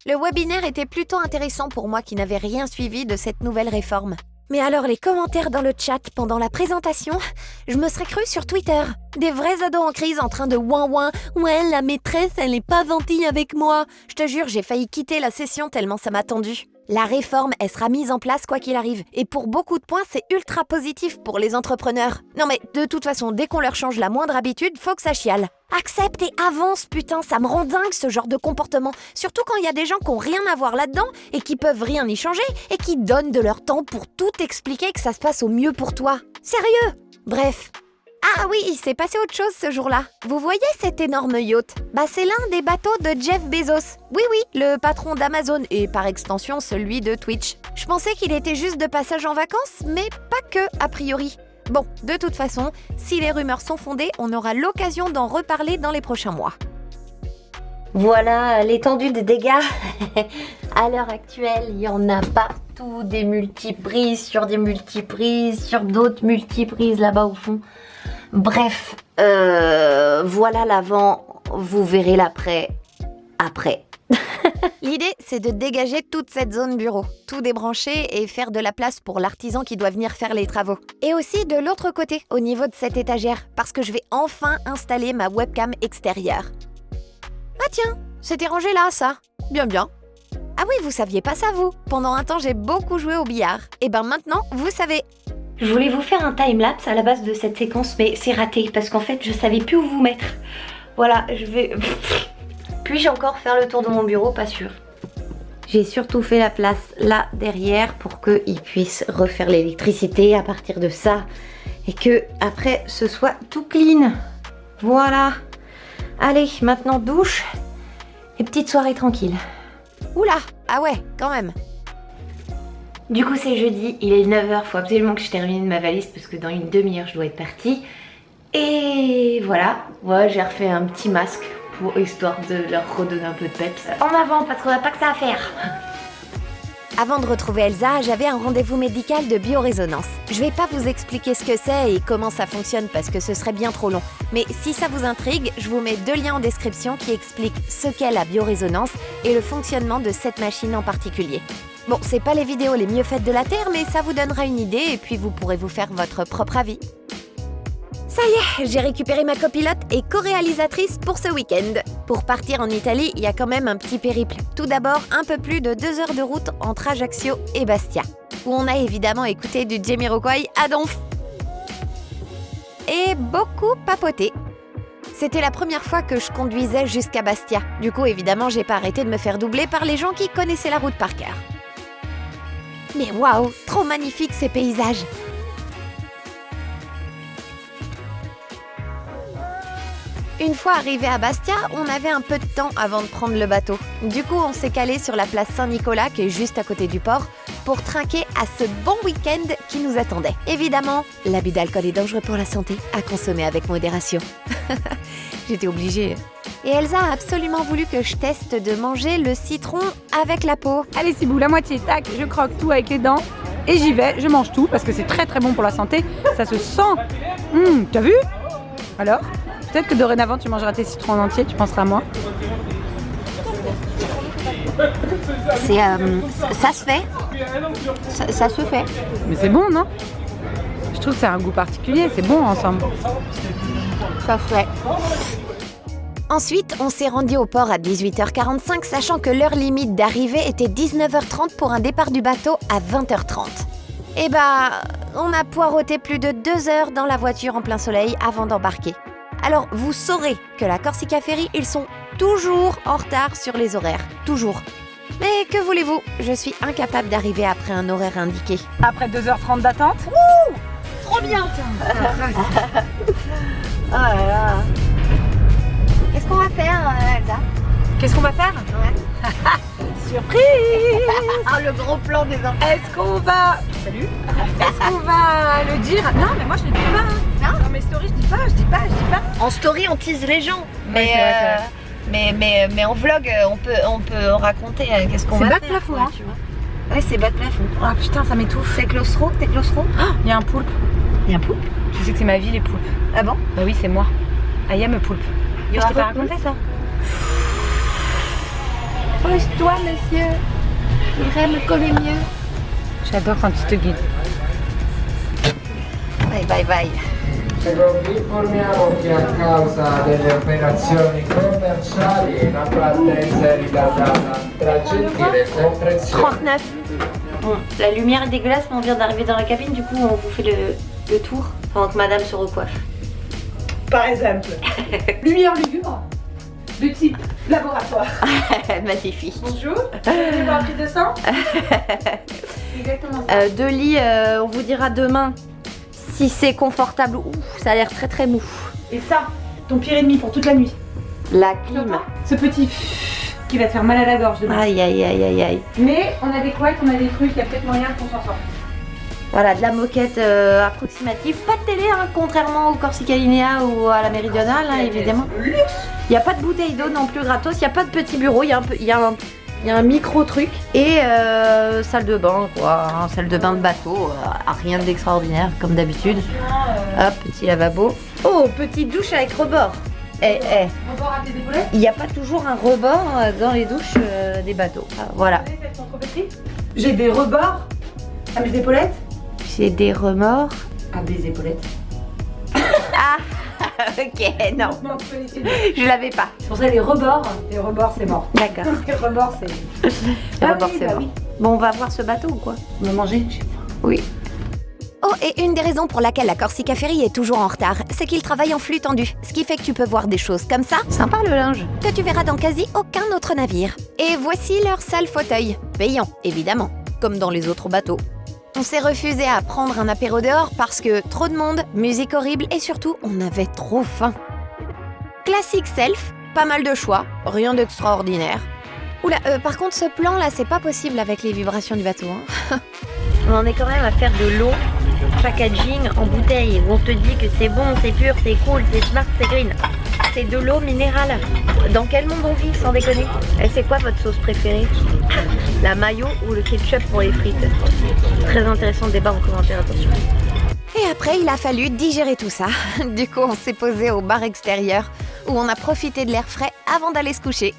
Speaker 2: Le webinaire était plutôt intéressant pour moi qui n'avais rien suivi de cette nouvelle réforme. Mais alors les commentaires dans le chat pendant la présentation, je me serais crue sur Twitter. Des vrais ados en crise en train de ouin-ouin. Ouais, la maîtresse, elle est pas gentille avec moi. Je te jure, j'ai failli quitter la session tellement ça m'a tendu. La réforme, elle sera mise en place quoi qu'il arrive. Et pour beaucoup de points, c'est ultra positif pour les entrepreneurs. Non mais de toute façon, dès qu'on leur change la moindre habitude, faut que ça chiale. Accepte et avance, putain, ça me rend dingue ce genre de comportement. Surtout quand il y a des gens qui ont rien à voir là-dedans et qui peuvent rien y changer et qui donnent de leur temps pour tout expliquer que ça se passe au mieux pour toi. Sérieux? Bref. Ah oui, il s'est passé autre chose ce jour-là. Vous voyez cet énorme yacht? C'est l'un des bateaux de Jeff Bezos. Oui, le patron d'Amazon et par extension celui de Twitch. Je pensais qu'il était juste de passage en vacances, mais pas que, a priori. Bon, de toute façon, si les rumeurs sont fondées, on aura l'occasion d'en reparler dans les prochains mois.
Speaker 1: Voilà l'étendue des dégâts. À l'heure actuelle, il y en a partout, des multiprises sur d'autres multiprises là-bas au fond. Bref, voilà l'avant, vous verrez l'après, après.
Speaker 2: L'idée, c'est de dégager toute cette zone bureau, tout débrancher et faire de la place pour l'artisan qui doit venir faire les travaux. Et aussi de l'autre côté, au niveau de cette étagère, parce que je vais enfin installer ma webcam extérieure. Ah tiens, c'était rangé là, ça. Bien, bien. Ah oui, vous saviez pas ça, vous. Pendant un temps, j'ai beaucoup joué au billard. Et ben maintenant, vous savez.
Speaker 1: Je voulais vous faire un timelapse à la base de cette séquence, mais c'est raté, parce qu'en fait, je savais plus où vous mettre. Voilà, je vais... Puis-je encore faire le tour de mon bureau? Pas sûr. J'ai surtout fait la place là derrière pour qu'ils puissent refaire l'électricité à partir de ça et que après ce soit tout clean. Voilà. Allez, maintenant douche et petite soirée tranquille.
Speaker 2: Oula, ah ouais, quand même.
Speaker 1: Du coup c'est jeudi, il est 9h, faut absolument que je termine ma valise parce que dans une demi-heure je dois être partie. Et voilà, ouais, j'ai refait un petit masque pour histoire de leur redonner un peu de peps. En avant parce qu'on n'a pas que ça à faire.
Speaker 2: Avant de retrouver Elsa, j'avais un rendez-vous médical de biorésonance. Je vais pas vous expliquer ce que c'est et comment ça fonctionne parce que ce serait bien trop long. Mais si ça vous intrigue, je vous mets 2 liens en description qui expliquent ce qu'est la biorésonance et le fonctionnement de cette machine en particulier. Bon, c'est pas les vidéos les mieux faites de la Terre, mais ça vous donnera une idée et puis vous pourrez vous faire votre propre avis. Ça y est, j'ai récupéré ma copilote et co-réalisatrice pour ce week-end. Pour partir en Italie, il y a quand même un petit périple. Tout d'abord, un peu plus de 2 heures de route entre Ajaccio et Bastia, où on a évidemment écouté du Jamiroquai à donf. Et beaucoup papoté. C'était la première fois que je conduisais jusqu'à Bastia. Du coup, évidemment, j'ai pas arrêté de me faire doubler par les gens qui connaissaient la route par cœur. Mais waouh, trop magnifique ces paysages! Une fois arrivé à Bastia, on avait un peu de temps avant de prendre le bateau. Du coup, on s'est calé sur la place Saint-Nicolas, qui est juste à côté du port, pour trinquer à ce bon week-end qui nous attendait. Évidemment, l'abus d'alcool est dangereux pour la santé, à consommer avec modération. J'étais obligée. Et Elsa a absolument voulu que je teste de manger le citron avec la peau.
Speaker 5: Allez, c'est bon, la moitié, tac, je croque tout avec les dents et j'y vais, je mange tout parce que c'est très très bon pour la santé, ça se sent. T'as vu? Alors? Peut-être que dorénavant tu mangeras tes citrons en entier, tu penseras à moi.
Speaker 1: Ça se fait. Ça se fait.
Speaker 5: Mais c'est bon, non? Je trouve que ça a un goût particulier, c'est bon ensemble.
Speaker 1: Ça se fait.
Speaker 2: Ensuite, on s'est rendu au port à 18h45, sachant que l'heure limite d'arrivée était 19h30 pour un départ du bateau à 20h30. Et bah, on a poireauté plus de 2 heures dans la voiture en plein soleil avant d'embarquer. Alors, vous saurez que la Corsica Ferry, ils sont toujours en retard sur les horaires. Toujours. Mais que voulez-vous? Je suis incapable d'arriver après un horaire indiqué.
Speaker 5: Après 2h30 d'attente?
Speaker 4: Trop bien.
Speaker 1: Oh là là. Qu'est-ce qu'on va faire, Elsa?
Speaker 5: Qu'est-ce qu'on va faire? Surprise!
Speaker 1: Ah, le gros plan des enfants.
Speaker 5: Est-ce qu'on va... Salut! Est-ce qu'on va le dire? Non, mais moi je le dis pas.
Speaker 1: Non?
Speaker 5: Dans mes stories, je dis pas.
Speaker 1: En story, on tease les gens.
Speaker 5: Ouais, c'est vrai.
Speaker 1: Mais en vlog, on peut raconter qu'est-ce qu'on
Speaker 5: C'est
Speaker 1: va
Speaker 5: bas
Speaker 1: faire.
Speaker 5: de plafond,
Speaker 1: quoi,
Speaker 5: hein.
Speaker 1: tu vois. Ouais, c'est bas de plafond.
Speaker 5: Oh putain, ça m'étouffe.
Speaker 1: T'es claustro?
Speaker 5: Il y a un poulpe.
Speaker 1: Il y a un poulpe?
Speaker 5: Tu sais que c'est ma vie, les poulpes.
Speaker 1: Ah bon?
Speaker 5: Bah oui, c'est moi. I am a poulpe.
Speaker 1: Il
Speaker 5: Je t'ai pas raconté ça?
Speaker 1: Pose-toi, monsieur. J'irai me coller mieux.
Speaker 5: J'adore quand tu te guides.
Speaker 1: Bye.
Speaker 6: Vi informiamo che a causa delle operazioni commerciali la partenza è ritardata. Tra gentile comprensione.
Speaker 1: 39. Bon, la lumière est dégueulasse, mais on vient d'arriver dans la cabine, du coup on vous fait le tour pendant que madame se recoiffe.
Speaker 5: Par exemple. Lumière lugubre. De type laboratoire.
Speaker 1: Magnifique.
Speaker 5: Bonjour. Vous avez pas pris de sang? Exactement ça.
Speaker 1: 2 lits, on vous dira demain si c'est confortable. Ouf, ça a l'air très très mou.
Speaker 5: Et ça, ton pire ennemi pour toute la nuit.
Speaker 1: La clim.
Speaker 5: Ce petit qui va te faire mal à la gorge demain.
Speaker 1: Aïe.
Speaker 5: Mais on a des couettes, on a des trucs, il y a peut-être moyen qu'on s'en sorte.
Speaker 1: Voilà, de la moquette approximative. Pas de télé, hein, contrairement au Corsica Linea ou à la Méridionale, hein, évidemment. Il n'y a pas de bouteille d'eau non plus gratos, il n'y a pas de petit bureau, il y a un micro truc. Et salle de bain, quoi. Hein, salle de bain de bateau, rien d'extraordinaire, comme d'habitude. Hop, petit lavabo. Oh, petite douche avec rebord. Il n'y a pas toujours un rebord dans les douches des bateaux. Voilà.
Speaker 5: J'ai des rebords à mes épaulettes.
Speaker 1: J'ai des remords.
Speaker 5: À des épaulettes.
Speaker 1: Ah, ok, non. Je l'avais pas.
Speaker 5: C'est pour ça les rebords c'est mort.
Speaker 1: D'accord.
Speaker 5: Les rebords c'est...
Speaker 1: Les rebords, c'est mort. Bon, on va voir ce bateau ou quoi?
Speaker 5: On va manger, j'ai faim.
Speaker 1: Oui.
Speaker 2: Oh, et une des raisons pour laquelle la Corsica Ferry est toujours en retard, c'est qu'il travaille en flux tendu, ce qui fait que tu peux voir des choses comme ça,
Speaker 1: Sympa le linge.
Speaker 2: que tu verras dans quasi aucun autre navire. Et voici leur salle fauteuil, payant, évidemment, comme dans les autres bateaux. On s'est refusé à prendre un apéro dehors parce que trop de monde, musique horrible et surtout, on avait trop faim. Classique self, pas mal de choix, rien d'extraordinaire. Oula, par contre, ce plan-là, c'est pas possible avec les vibrations du bateau. Hein.
Speaker 1: On en est quand même à faire de l'eau packaging en bouteille où on te dit que c'est bon, c'est pur, c'est cool, c'est smart, c'est green. C'est de l'eau minérale. Dans quel monde on vit, sans déconner? Et c'est quoi votre sauce préférée? La mayo ou le ketchup pour les frites? Très intéressant le débat en commentaire, attention.
Speaker 2: Et après, il a fallu digérer tout ça. Du coup, on s'est posé au bar extérieur où on a profité de l'air frais avant d'aller se coucher.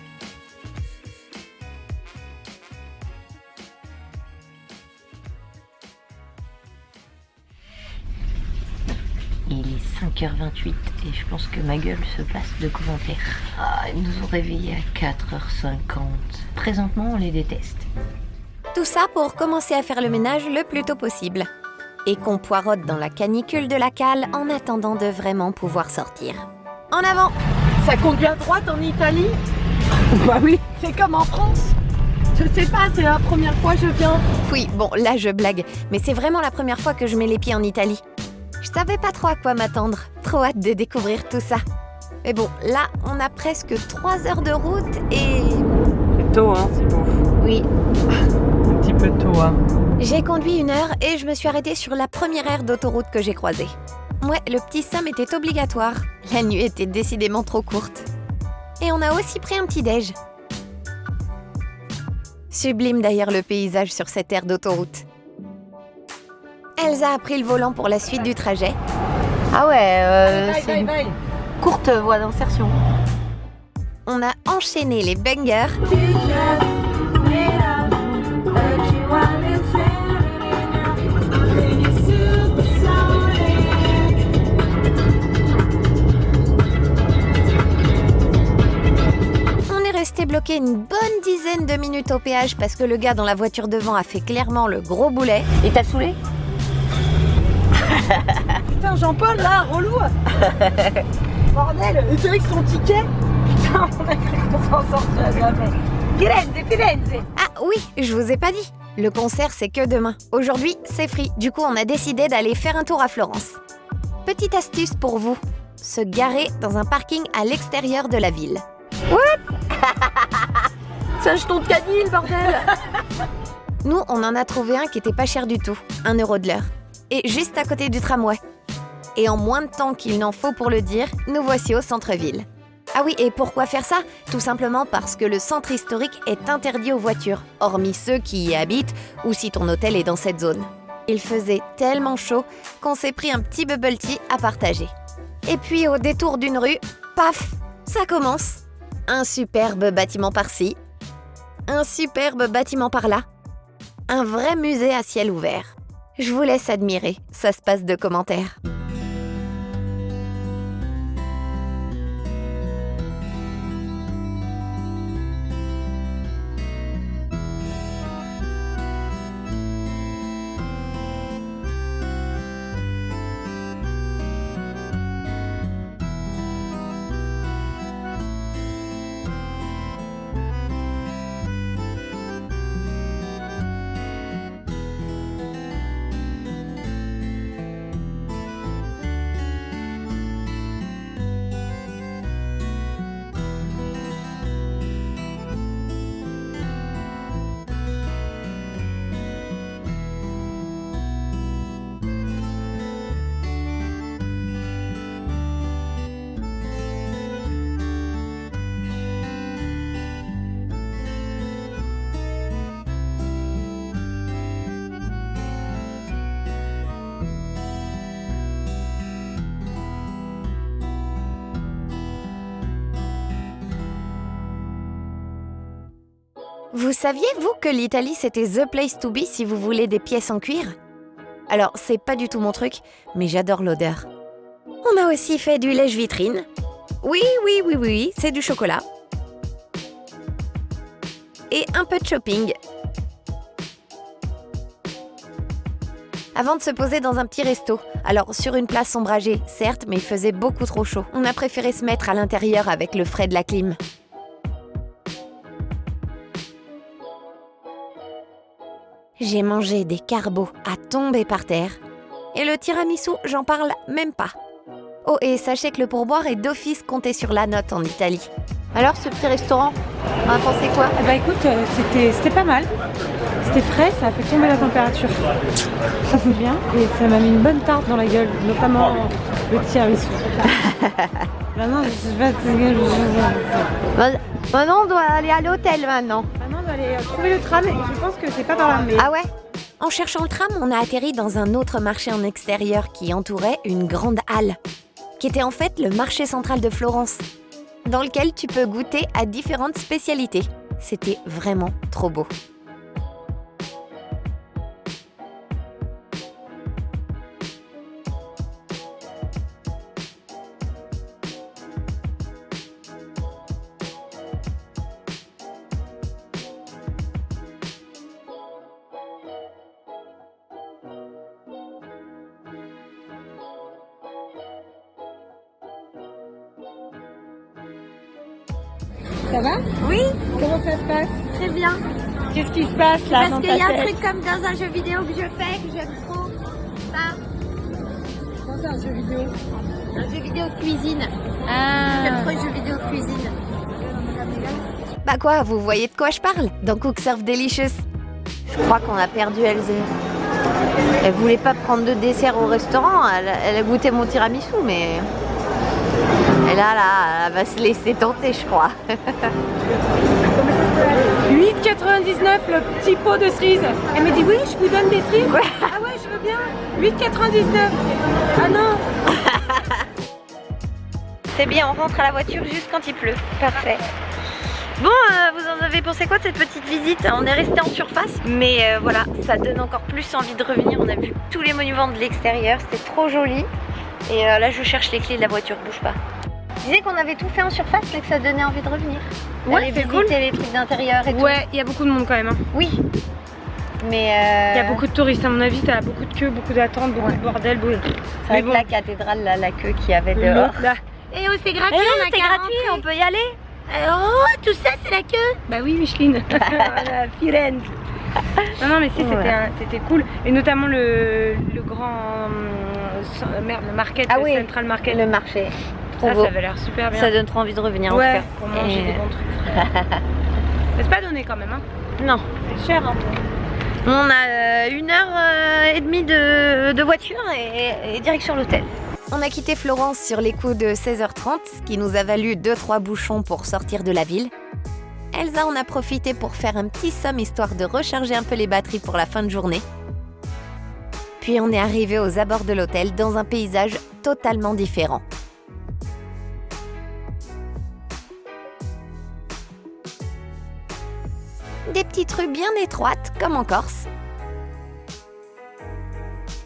Speaker 1: Il est 5h28 et je pense que ma gueule se passe de commentaires. Ah, ils nous ont réveillés à 4h50. Présentement, on les déteste.
Speaker 2: Tout ça pour commencer à faire le ménage le plus tôt possible. Et qu'on poirote dans la canicule de la cale en attendant de vraiment pouvoir sortir. En avant!
Speaker 4: Ça conduit à droite en Italie?
Speaker 5: Bah oui.
Speaker 4: C'est comme en France. Je sais pas, c'est la première fois que je viens.
Speaker 2: Oui, bon, là je blague, mais c'est vraiment la première fois que je mets les pieds en Italie. Je savais pas trop à quoi m'attendre, trop hâte de découvrir tout ça. Mais bon, là, on a presque 3 heures de route et...
Speaker 5: C'est tôt, hein, c'est bon.
Speaker 2: Oui.
Speaker 5: Un petit peu tôt, hein.
Speaker 2: J'ai conduit 1 heure et je me suis arrêtée sur la première aire d'autoroute que j'ai croisée. Ouais, le petit somme était obligatoire. La nuit était décidément trop courte. Et on a aussi pris un petit déj. Sublime d'ailleurs le paysage sur cette aire d'autoroute. Elsa a pris le volant pour la suite du trajet.
Speaker 1: Ah ouais,
Speaker 4: Bye,
Speaker 1: c'est
Speaker 4: bye,
Speaker 1: une
Speaker 4: bye.
Speaker 1: courte voie d'insertion.
Speaker 2: On a enchaîné les bangers. On est resté bloqué une bonne dizaine de minutes au péage parce que le gars dans la voiture devant a fait clairement le gros boulet.
Speaker 1: Et t'as saoulé?
Speaker 4: Putain, Jean-Paul, là, relou. Bordel, et avec son ticket. Putain, on a cru qu'on s'en sortait jamais. Firenze.
Speaker 2: Ah oui, je vous ai pas dit. Le concert, c'est que demain. Aujourd'hui, c'est free. Du coup, on a décidé d'aller faire un tour à Florence. Petite astuce pour vous. Se garer dans un parking à l'extérieur de la ville.
Speaker 1: C'est un jeton de canil, bordel.
Speaker 2: Nous, on en a trouvé un qui était pas cher du tout. 1 euro de l'heure. Et juste à côté du tramway. Et en moins de temps qu'il n'en faut pour le dire, nous voici au centre-ville. Ah oui, et pourquoi faire ça? Tout simplement parce que le centre historique est interdit aux voitures, hormis ceux qui y habitent ou si ton hôtel est dans cette zone. Il faisait tellement chaud qu'on s'est pris un petit bubble tea à partager. Et puis au détour d'une rue, paf, ça commence. Un superbe bâtiment par-ci, un superbe bâtiment par-là, un vrai musée à ciel ouvert. Je vous laisse admirer, ça se passe de commentaires. Vous saviez, vous, que l'Italie, c'était the place to be si vous voulez des pièces en cuir? Alors, c'est pas du tout mon truc, mais j'adore l'odeur. On a aussi fait du lèche-vitrine. Oui, c'est du chocolat. Et un peu de shopping. Avant de se poser dans un petit resto. Alors, sur une place ombragée, certes, mais il faisait beaucoup trop chaud. On a préféré se mettre à l'intérieur avec le frais de la clim. J'ai mangé des carbots à tomber par terre. Et le tiramisu, j'en parle même pas. Oh, et sachez que le pourboire est d'office compté sur la note en Italie.
Speaker 1: Alors, ce petit restaurant, on a pensé quoi?
Speaker 5: Bah écoute, c'était pas mal. C'était frais, ça a fait tomber la température. Ça fait bien et ça m'a mis une bonne tarte dans la gueule, notamment le tiramisu. Maintenant, je sais pas.
Speaker 1: Maintenant, on doit aller à l'hôtel maintenant.
Speaker 5: Maintenant, on doit aller trouver le tram et je pense que c'est pas par là. Mais...
Speaker 2: Ah ouais? En cherchant le tram, on a atterri dans un autre marché en extérieur qui entourait une grande halle, qui était en fait le marché central de Florence, dans lequel tu peux goûter à différentes spécialités. C'était vraiment trop beau.
Speaker 5: Ça va?
Speaker 1: Oui,
Speaker 5: Comment ça se passe?
Speaker 1: très bien.
Speaker 5: Qu'est-ce qui se passe là
Speaker 1: Parce
Speaker 5: dans
Speaker 1: qu'il y a
Speaker 5: ta
Speaker 1: un
Speaker 5: tête?
Speaker 1: truc comme dans un jeu vidéo que je fais, que j'aime trop. Ça,
Speaker 5: Comment c'est un jeu vidéo?
Speaker 1: un jeu vidéo de cuisine.
Speaker 5: Ah.
Speaker 1: J'aime trop les jeux vidéo de cuisine.
Speaker 2: Bah quoi, vous voyez de quoi je parle? Dans Cook Serve Delicious.
Speaker 1: Je crois qu'on a perdu Elzé. Elle voulait pas prendre de dessert au restaurant, elle a goûté mon tiramisu, mais... Et là, elle va se laisser tenter, je crois.
Speaker 5: 8,99 le petit pot de cerises. Elle me dit oui, je vous donne des cerises.
Speaker 1: Ouais.
Speaker 5: Ah ouais, je veux bien. 8,99. Ah non.
Speaker 1: C'est bien, on rentre à la voiture juste quand il pleut. Parfait. Bon, vous en avez pensé quoi de cette petite visite? On est resté en surface, mais voilà, ça donne encore plus envie de revenir. On a vu tous les monuments de l'extérieur, c'était trop joli. Et là, je cherche les clés de la voiture, bouge pas. Je disais qu'on avait tout fait en surface et que ça donnait envie de revenir.
Speaker 5: Ouais,
Speaker 1: D'aller
Speaker 5: c'est
Speaker 1: visiter
Speaker 5: cool.
Speaker 1: les trucs d'intérieur et tout.
Speaker 5: Ouais, il y a beaucoup de monde quand même. Hein.
Speaker 1: Oui. Mais
Speaker 5: Il y a beaucoup de touristes à mon avis, t'as beaucoup de queues, beaucoup d'attentes, beaucoup de bordel.
Speaker 1: c'est vrai que la cathédrale, là, la queue qu'il y avait dehors.
Speaker 5: Là.
Speaker 1: Et oh, c'est gratuit, c'est gratuit, on peut y aller. Oh, tout ça, c'est la queue.
Speaker 5: Bah oui, Micheline. Voilà, Firenze. Non, mais si, c'était cool. Et notamment le grand... le market,
Speaker 1: Ah
Speaker 5: le
Speaker 1: oui,
Speaker 5: Central Market.
Speaker 1: le marché. Trop
Speaker 5: Ça
Speaker 1: beau.
Speaker 5: avait l'air super bien.
Speaker 1: Ça donne trop envie de revenir en tout
Speaker 5: Ouais,
Speaker 1: cas.
Speaker 5: pour manger
Speaker 1: Et-
Speaker 5: des bons trucs frais. Mais c'est pas donné quand même, hein.
Speaker 1: Non.
Speaker 5: C'est cher, hein.
Speaker 1: On a 1h30 de voiture et direction l'hôtel.
Speaker 2: On a quitté Florence sur les coups de 16h30, ce qui nous a valu 2-3 bouchons pour sortir de la ville. Elsa en a profité pour faire un petit somme histoire de recharger un peu les batteries pour la fin de journée. Puis on est arrivé aux abords de l'hôtel dans un paysage totalement différent. Des petites rues bien étroites, comme en Corse.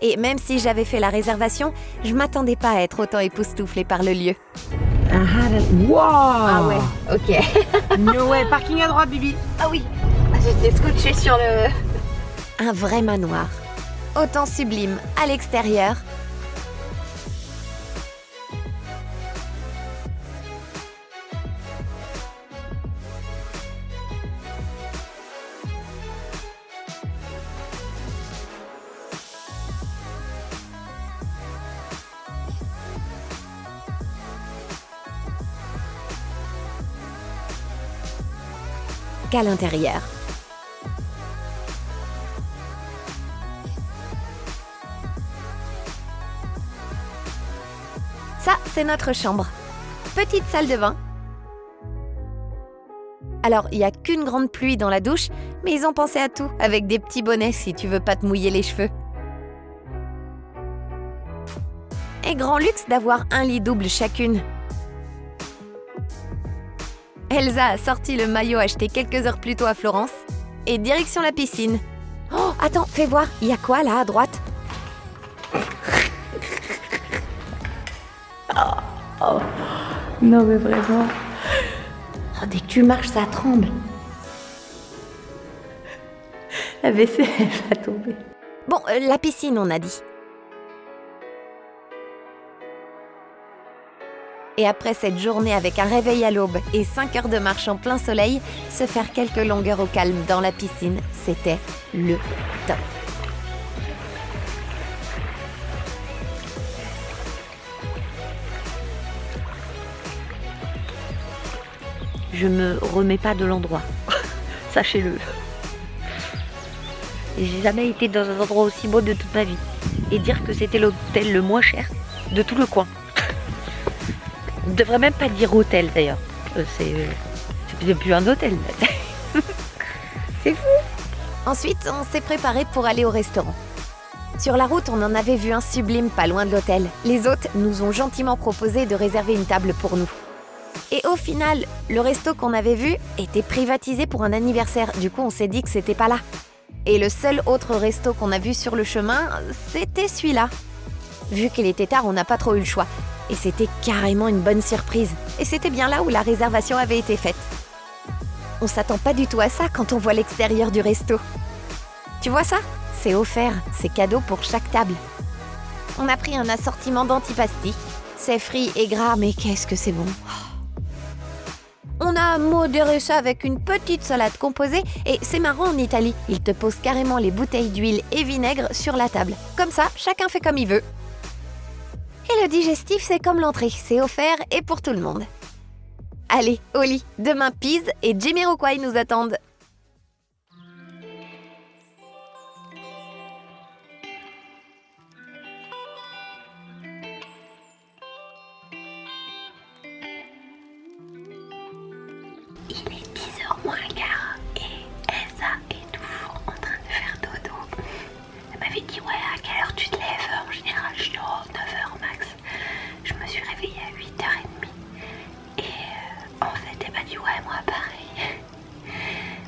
Speaker 2: Et même si j'avais fait la réservation, je m'attendais pas à être autant époustouflée par le lieu.
Speaker 5: Wow.
Speaker 1: Ah ouais, ok.
Speaker 5: No way, parking à droite, Bibi.
Speaker 1: Ah oui, j'étais scotchée sur le...
Speaker 2: Un vrai manoir. Autant sublime à l'extérieur. Qu'à l'intérieur. Ça, c'est notre chambre. Petite salle de bain. Alors, il n'y a qu'une grande pluie dans la douche, mais ils ont pensé à tout, avec des petits bonnets si tu veux pas te mouiller les cheveux. Et grand luxe d'avoir un lit double chacune. Elsa a sorti le maillot acheté quelques heures plus tôt à Florence. et direction la piscine. Oh, attends, fais voir, il y a quoi là à droite?
Speaker 1: Non mais vraiment. Oh, dès que tu marches, ça tremble. La vaisselle va tomber.
Speaker 2: Bon, la piscine, on a dit. Et après cette journée avec un réveil à l'aube et 5 heures de marche en plein soleil, se faire quelques longueurs au calme dans la piscine, c'était le top.
Speaker 1: Je me remets pas de l'endroit. Sachez-le. Et j'ai jamais été dans un endroit aussi beau de toute ma vie. Et dire que c'était l'hôtel le moins cher de tout le coin. On ne devrait même pas dire hôtel d'ailleurs. C'est plus un hôtel. C'est fou.
Speaker 2: Ensuite, on s'est préparé pour aller au restaurant. Sur la route, on en avait vu un sublime pas loin de l'hôtel. Les hôtes nous ont gentiment proposé de réserver une table pour nous. Et au final, le resto qu'on avait vu était privatisé pour un anniversaire. Du coup, on s'est dit que c'était pas là. Et le seul autre resto qu'on a vu sur le chemin, c'était celui-là. Vu qu'il était tard, on n'a pas trop eu le choix. Et c'était carrément une bonne surprise. Et c'était bien là où la réservation avait été faite. On s'attend pas du tout à ça quand on voit l'extérieur du resto. Tu vois ça? C'est offert, c'est cadeau pour chaque table. On a pris un assortiment d'antipasti. C'est frit et gras, mais qu'est-ce que c'est bon! On a modéré ça avec une petite salade composée et c'est marrant en Italie, ils te posent carrément les bouteilles d'huile et vinaigre sur la table. Comme ça, chacun fait comme il veut. Et le digestif, c'est comme l'entrée, c'est offert et pour tout le monde. Allez, au lit, demain Pise et Jamiroquai nous attendent.
Speaker 3: Il est 10h moins le quart et Elsa est toujours en train de faire dodo. Elle m'avait dit ouais, à quelle heure tu te lèves? En général je dors 9h max. Je me suis réveillée à 8h30 et en fait elle m'a dit ouais, moi pareil.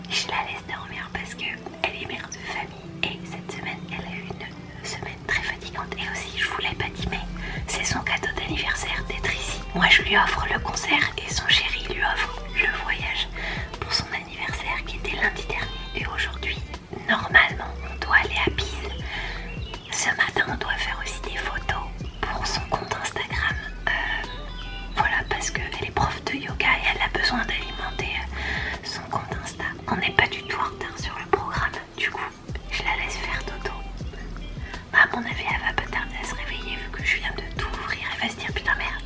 Speaker 3: Je la laisse dormir parce qu'elle est mère de famille et cette semaine elle a eu une semaine très fatigante. Et aussi je vous l'ai pas dit mais c'est son cadeau d'anniversaire d'être ici. Moi je lui offre le concert et son chéri lui offre le voyage pour son anniversaire qui était lundi dernier. Et aujourd'hui, normalement, on doit aller à Pise. Ce matin, on doit faire aussi des photos pour son compte Instagram. Voilà, parce qu'elle est prof de yoga et elle a besoin d'alimenter son compte Insta. On n'est pas du tout en retard sur le programme. Du coup, je la laisse faire dodo. Bah, à mon avis, elle va pas tarder à se réveiller vu que je viens de tout ouvrir. Elle va se dire putain merde.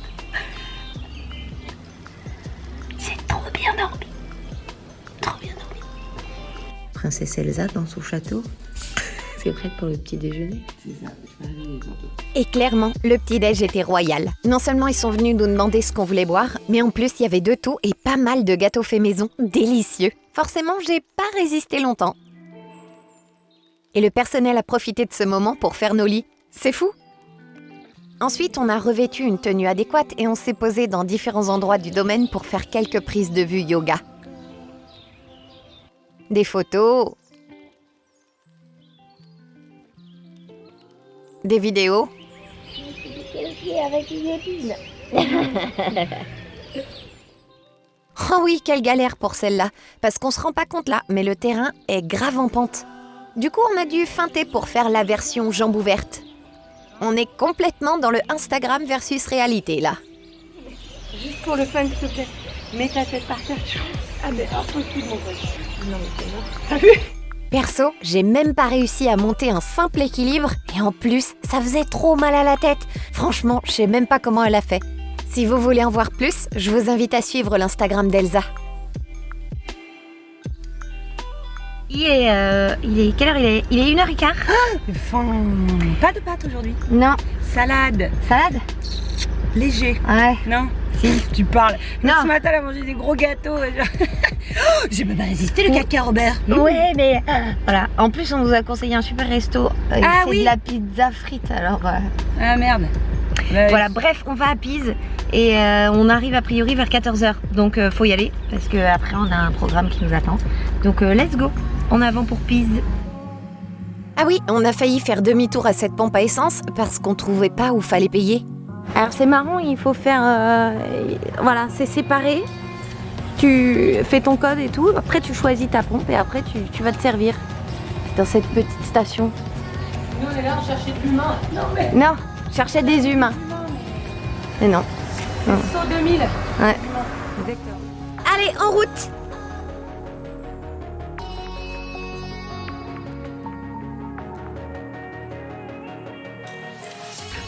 Speaker 3: C'est trop bien dormi. Trop bien dormi.
Speaker 1: Princesse Elsa dans son château. C'est prête pour le petit déjeuner.
Speaker 2: Et clairement, le petit-déj était royal. Non seulement ils sont venus nous demander ce qu'on voulait boire, mais en plus il y avait de tout et pas mal de gâteaux faits maison, délicieux. Forcément, j'ai pas résisté longtemps. Et le personnel a profité de ce moment pour faire nos lits. C'est fou! Ensuite, on a revêtu une tenue adéquate et on s'est posé dans différents endroits du domaine pour faire quelques prises de vue yoga. Des photos, des vidéos. Oh oui, quelle galère pour celle-là, parce qu'on se rend pas compte là, mais le terrain est grave en pente. Du coup, on a dû feinter pour faire la version jambe ouverte. On est complètement dans le Instagram versus réalité là.
Speaker 4: Juste pour le fun, s'il te plaît. Mets ta tête par terre. Ah mais impossible mon pote. Non mais c'est mort. T'as vu?
Speaker 2: Perso, j'ai même pas réussi à monter un simple équilibre et en plus, ça faisait trop mal à la tête. Franchement, je sais même pas comment elle a fait. Si vous voulez en voir plus, je vous invite à suivre l'Instagram d'Elsa.
Speaker 1: Il est quelle heure il est 1h15.
Speaker 4: Enfin, pas de pâtes aujourd'hui.
Speaker 1: Non.
Speaker 4: Salade.
Speaker 1: Salade?
Speaker 4: Léger.
Speaker 1: Ouais.
Speaker 4: Non?
Speaker 1: Si.
Speaker 4: Tu parles.
Speaker 1: Non.
Speaker 4: Ce matin, elle a mangé des gros gâteaux. Genre... Oh, j'ai même pas résisté le caca Robert.
Speaker 1: Ouais, mais voilà. En plus, on nous a conseillé un super resto. C'est
Speaker 4: oui.
Speaker 1: de la pizza frite. Alors
Speaker 4: Ah merde. Bah,
Speaker 1: voilà. Bref, on va à Pise et on arrive a priori vers 14h. Donc faut y aller parce que après on a un programme qui nous attend. Donc let's go. En avant pour Pise.
Speaker 2: Ah oui, on a failli faire demi-tour à cette pompe à essence parce qu'on trouvait pas où fallait payer.
Speaker 4: Alors c'est marrant, il faut faire... voilà, c'est séparé. Tu fais ton code et tout, après tu choisis ta pompe et après tu vas te servir dans cette petite station.
Speaker 5: Nous on est là, on cherchait de l'humain.
Speaker 4: Non, je cherchais des humains. Mais non.
Speaker 5: Saut 2000.
Speaker 4: Ouais.
Speaker 5: Exactement.
Speaker 2: Allez, en route!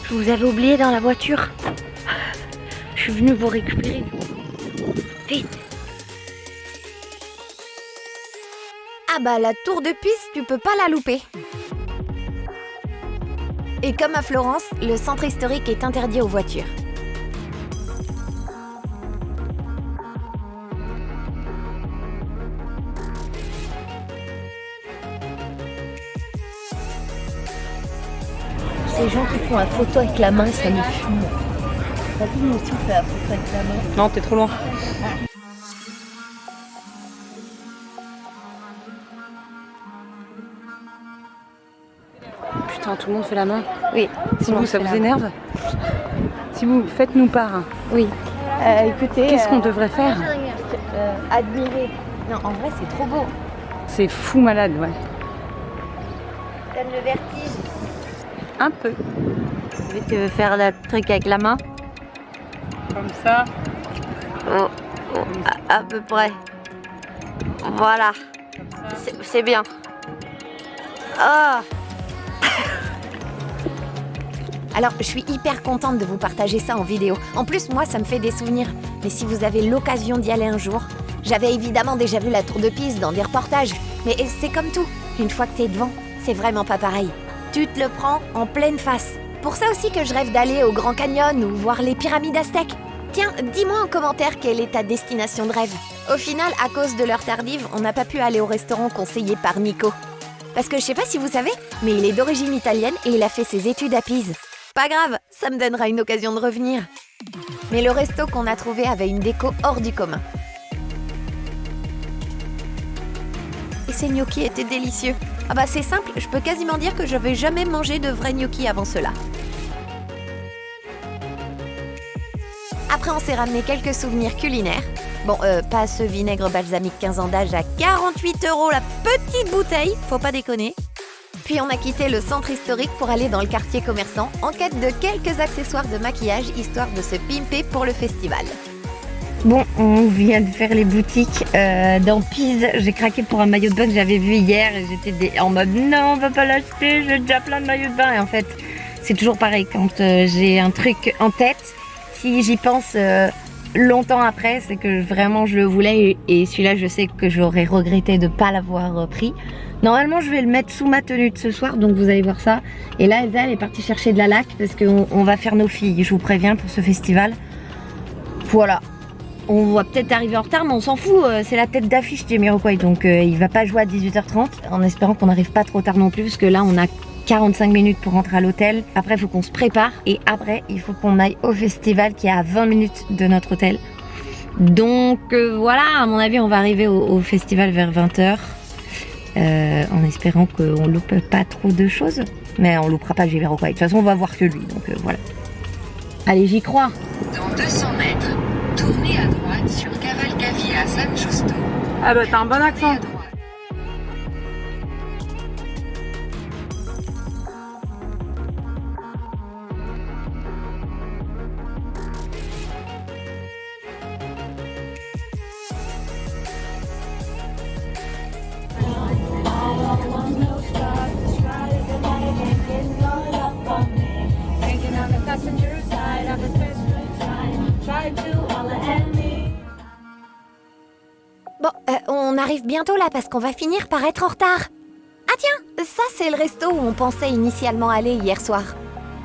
Speaker 1: Je vous avais oublié dans la voiture. Je suis venue vous récupérer. Vite.
Speaker 2: Ah bah la tour de piste, tu peux pas la louper. Et comme à Florence, le centre historique est interdit aux voitures.
Speaker 1: Ces gens qui font la photo avec la main, ça me fume. Vas-y, nous aussi on fait la photo avec la main.
Speaker 5: Non, t'es trop loin. Putain, tout le monde fait la main.
Speaker 4: Oui.
Speaker 5: Si vous, ça vous énerve? Si vous, faites-nous part.
Speaker 4: Oui. Écoutez...
Speaker 5: Qu'est-ce qu'on devrait faire?
Speaker 4: Admirer. Non, en vrai, c'est trop beau.
Speaker 5: C'est fou malade, ouais.
Speaker 4: Donne le vertige.
Speaker 5: Un peu.
Speaker 4: Tu veux faire le truc avec la main?
Speaker 5: Comme ça.
Speaker 4: Oh, à peu près. Voilà. C'est bien. Ah.
Speaker 2: Alors, je suis hyper contente de vous partager ça en vidéo. En plus, moi, ça me fait des souvenirs. Mais si vous avez l'occasion d'y aller un jour, j'avais évidemment déjà vu la tour de Pise dans des reportages. Mais c'est comme tout. Une fois que t'es devant, c'est vraiment pas pareil. Tu te le prends en pleine face. Pour ça aussi que je rêve d'aller au Grand Canyon ou voir les pyramides aztèques. Tiens, dis-moi en commentaire quelle est ta destination de rêve. Au final, à cause de l'heure tardive, on n'a pas pu aller au restaurant conseillé par Nico. Parce que je sais pas si vous savez, mais il est d'origine italienne et il a fait ses études à Pise. Pas grave, ça me donnera une occasion de revenir. Mais le resto qu'on a trouvé avait une déco hors du commun. Et ces gnocchis étaient délicieux. Ah bah c'est simple, je peux quasiment dire que je n'avais jamais mangé de vrais gnocchis avant cela. Après on s'est ramené quelques souvenirs culinaires. Bon, pas ce vinaigre balsamique 15 ans d'âge à 48 € la petite bouteille, faut pas déconner. Puis on a quitté le centre historique pour aller dans le quartier commerçant en quête de quelques accessoires de maquillage histoire de se pimper pour le festival.
Speaker 1: Bon, on vient de faire les boutiques dans Pise. J'ai craqué pour un maillot de bain que j'avais vu hier et j'étais en mode non, on va pas l'acheter, j'ai déjà plein de maillots de bain. Et en fait, c'est toujours pareil quand j'ai un truc en tête. Si j'y pense longtemps après, c'est que vraiment je le voulais et celui-là, je sais que j'aurais regretté de ne pas l'avoir pris. Normalement, je vais le mettre sous ma tenue de ce soir, donc vous allez voir ça. Et là, Elsa, elle est partie chercher de la laque parce qu'on va faire nos filles, je vous préviens, pour ce festival. Voilà. On va peut-être arriver en retard, mais on s'en fout, c'est la tête d'affiche Jamiroquai, donc il va pas jouer à 18h30, en espérant qu'on n'arrive pas trop tard non plus, parce que là on a 45 minutes pour rentrer à l'hôtel. Après il faut qu'on se prépare, et après il faut qu'on aille au festival qui est à 20 minutes de notre hôtel. Donc voilà, à mon avis on va arriver au festival vers 20h, en espérant qu'on loupe pas trop de choses, mais on loupera pas Jamiroquai, de toute façon on va voir que lui, donc voilà. Allez, j'y crois.
Speaker 7: Dans 200 mètres, tournez à droite sur Cavalcavia San Giusto.
Speaker 5: Ah bah t'as un bon accent.
Speaker 2: Bon, on arrive bientôt là parce qu'on va finir par être en retard. Ah tiens, ça c'est le resto où on pensait initialement aller hier soir.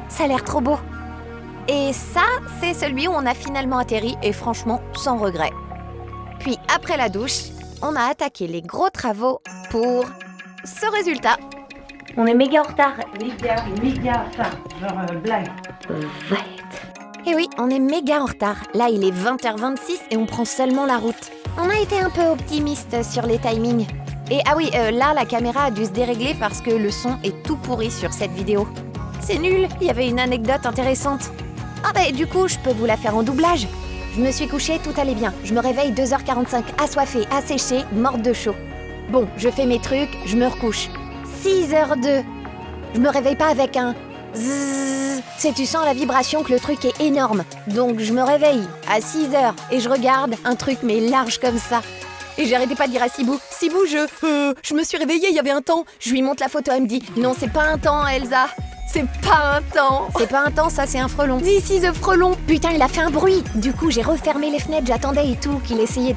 Speaker 2: Ça a l'air trop beau. Et ça, c'est celui où on a finalement atterri et franchement, sans regret. Puis après la douche, on a attaqué les gros travaux pour ce résultat.
Speaker 1: On est méga en retard.
Speaker 5: Méga retard. Genre blague.
Speaker 2: Et oui, on est méga en retard. Là, il est 20h26 et on prend seulement la route. On a été un peu optimiste sur les timings. Et ah oui, là, la caméra a dû se dérégler parce que le son est tout pourri sur cette vidéo. C'est nul, il y avait une anecdote intéressante. Ah bah du coup, je peux vous la faire en doublage. Je me suis couchée, tout allait bien. Je me réveille 2h45, assoiffée, asséchée, morte de chaud. Bon, je fais mes trucs, je me recouche. 6h02. Je me réveille pas avec un zzzz. C'est tu sens la vibration que le truc est énorme. Donc je me réveille à 6h et je regarde un truc mais large comme ça. Et j'arrêtais pas de dire à Sibou, je me suis réveillée, il y avait un temps. Je lui montre la photo, elle me dit, non c'est pas un temps Elsa. C'est pas un temps. C'est pas un temps, ça c'est un frelon. This is a frelon. Putain, il a fait un bruit. Du coup, j'ai refermé les fenêtres, j'attendais et tout, qu'il essayait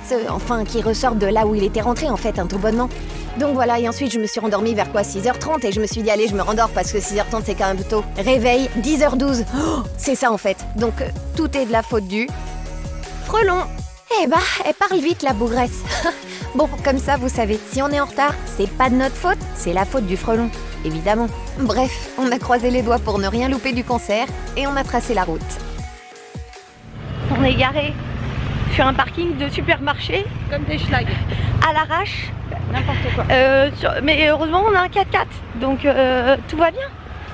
Speaker 2: qu'il ressorte de là où il était rentré en fait, tout bonnement. Donc voilà, et ensuite je me suis rendormie vers quoi 6h30 et je me suis dit allez, je me rendors parce que 6h30 c'est quand même tôt. Réveil, 10h12. Oh, c'est ça en fait. Donc tout est de la faute du frelon. Eh bah, elle parle vite la bougresse. Bon, comme ça vous savez, si on est en retard, c'est pas de notre faute, c'est la faute du frelon. Évidemment. Bref, on a croisé les doigts pour ne rien louper du concert et on a tracé la route.
Speaker 1: On est garé sur un parking de supermarché,
Speaker 5: Comme des schlags,
Speaker 1: à l'arrache.
Speaker 5: n'importe quoi.
Speaker 1: Mais heureusement, on a un 4x4, donc tout va bien.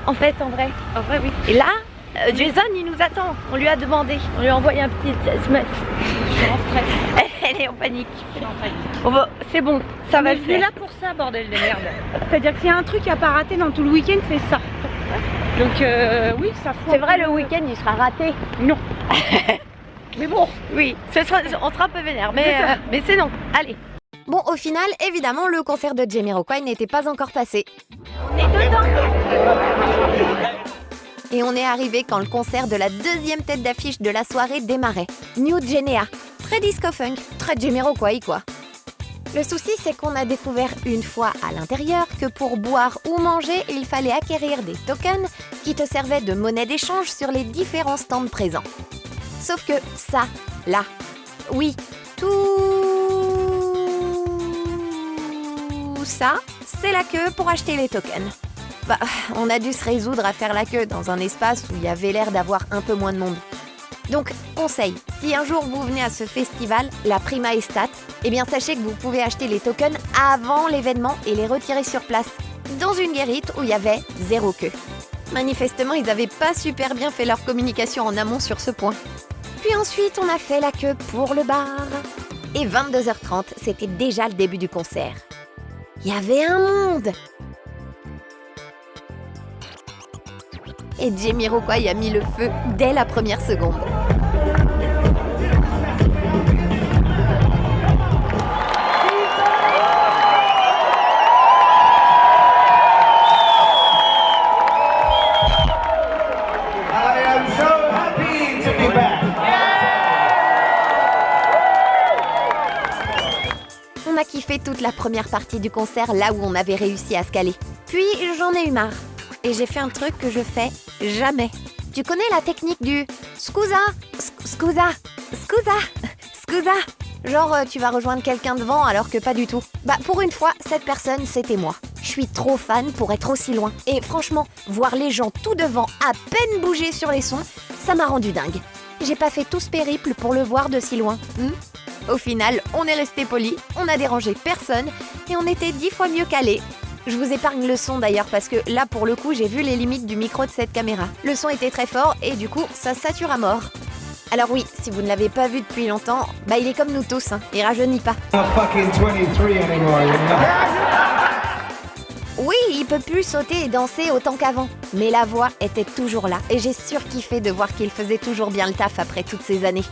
Speaker 1: En fait, en vrai.
Speaker 5: En vrai, oui.
Speaker 1: Et là, Jason, il nous attend. On lui a demandé. On lui a envoyé un petit SMS.
Speaker 5: Je suis en stress.
Speaker 1: Elle est en panique.
Speaker 5: Je suis en panique.
Speaker 1: C'est bon, ça va le
Speaker 5: Je suis
Speaker 1: faire.
Speaker 5: là pour ça, bordel de merde. C'est-à-dire que s'il y a un truc à pas rater dans tout le week-end, c'est ça. Donc oui, ça fout.
Speaker 1: C'est vrai, le week-end, il sera raté.
Speaker 5: Non. Mais bon,
Speaker 1: Oui, on sera un peu vénère, mais c'est non. Allez.
Speaker 2: Bon, au final, évidemment, le concert de Jamiroquai n'était pas encore passé.
Speaker 1: On est dedans.
Speaker 2: Et on est arrivé quand le concert de la deuxième tête d'affiche de la soirée démarrait. New Genea. Très disco-funk, très Jamiroquai quoi. Le souci, c'est qu'on a découvert une fois à l'intérieur que pour boire ou manger, il fallait acquérir des tokens qui te servaient de monnaie d'échange sur les différents stands présents. Sauf que ça, là, oui, tout ça, c'est la queue pour acheter les tokens. Bah, on a dû se résoudre à faire la queue dans un espace où il y avait l'air d'avoir un peu moins de monde. Donc, conseil, si un jour vous venez à ce festival, la Prima Estate, eh bien sachez que vous pouvez acheter les tokens avant l'événement et les retirer sur place, dans une guérite où il y avait 0 queue. Manifestement, ils n'avaient pas super bien fait leur communication en amont sur ce point. Puis ensuite, on a fait la queue pour le bar. Et 22h30, c'était déjà le début du concert. Il y avait un monde. Et Jamiroquai a mis le feu dès la première seconde. On a kiffé toute la première partie du concert là où on avait réussi à se caler. Puis j'en ai eu marre. Et j'ai fait un truc que je fais jamais. Tu connais la technique du scusa, scusa, scusa, scusa. Genre tu vas rejoindre quelqu'un devant alors que pas du tout. Bah pour une fois, cette personne c'était moi. Je suis trop fan pour être aussi loin. Et franchement, voir les gens tout devant à peine bouger sur les sons, ça m'a rendu dingue. J'ai pas fait tout ce périple pour le voir de si loin. Au final, on est resté poli, on a dérangé personne et on était 10 fois mieux calés. Je vous épargne le son d'ailleurs parce que là pour le coup j'ai vu les limites du micro de cette caméra. Le son était très fort et du coup ça sature à mort. Alors oui, si vous ne l'avez pas vu depuis longtemps, bah il est comme nous tous, il rajeunit pas. Oui, il peut plus sauter et danser autant qu'avant, mais la voix était toujours là et j'ai surkiffé de voir qu'il faisait toujours bien le taf après toutes ces années.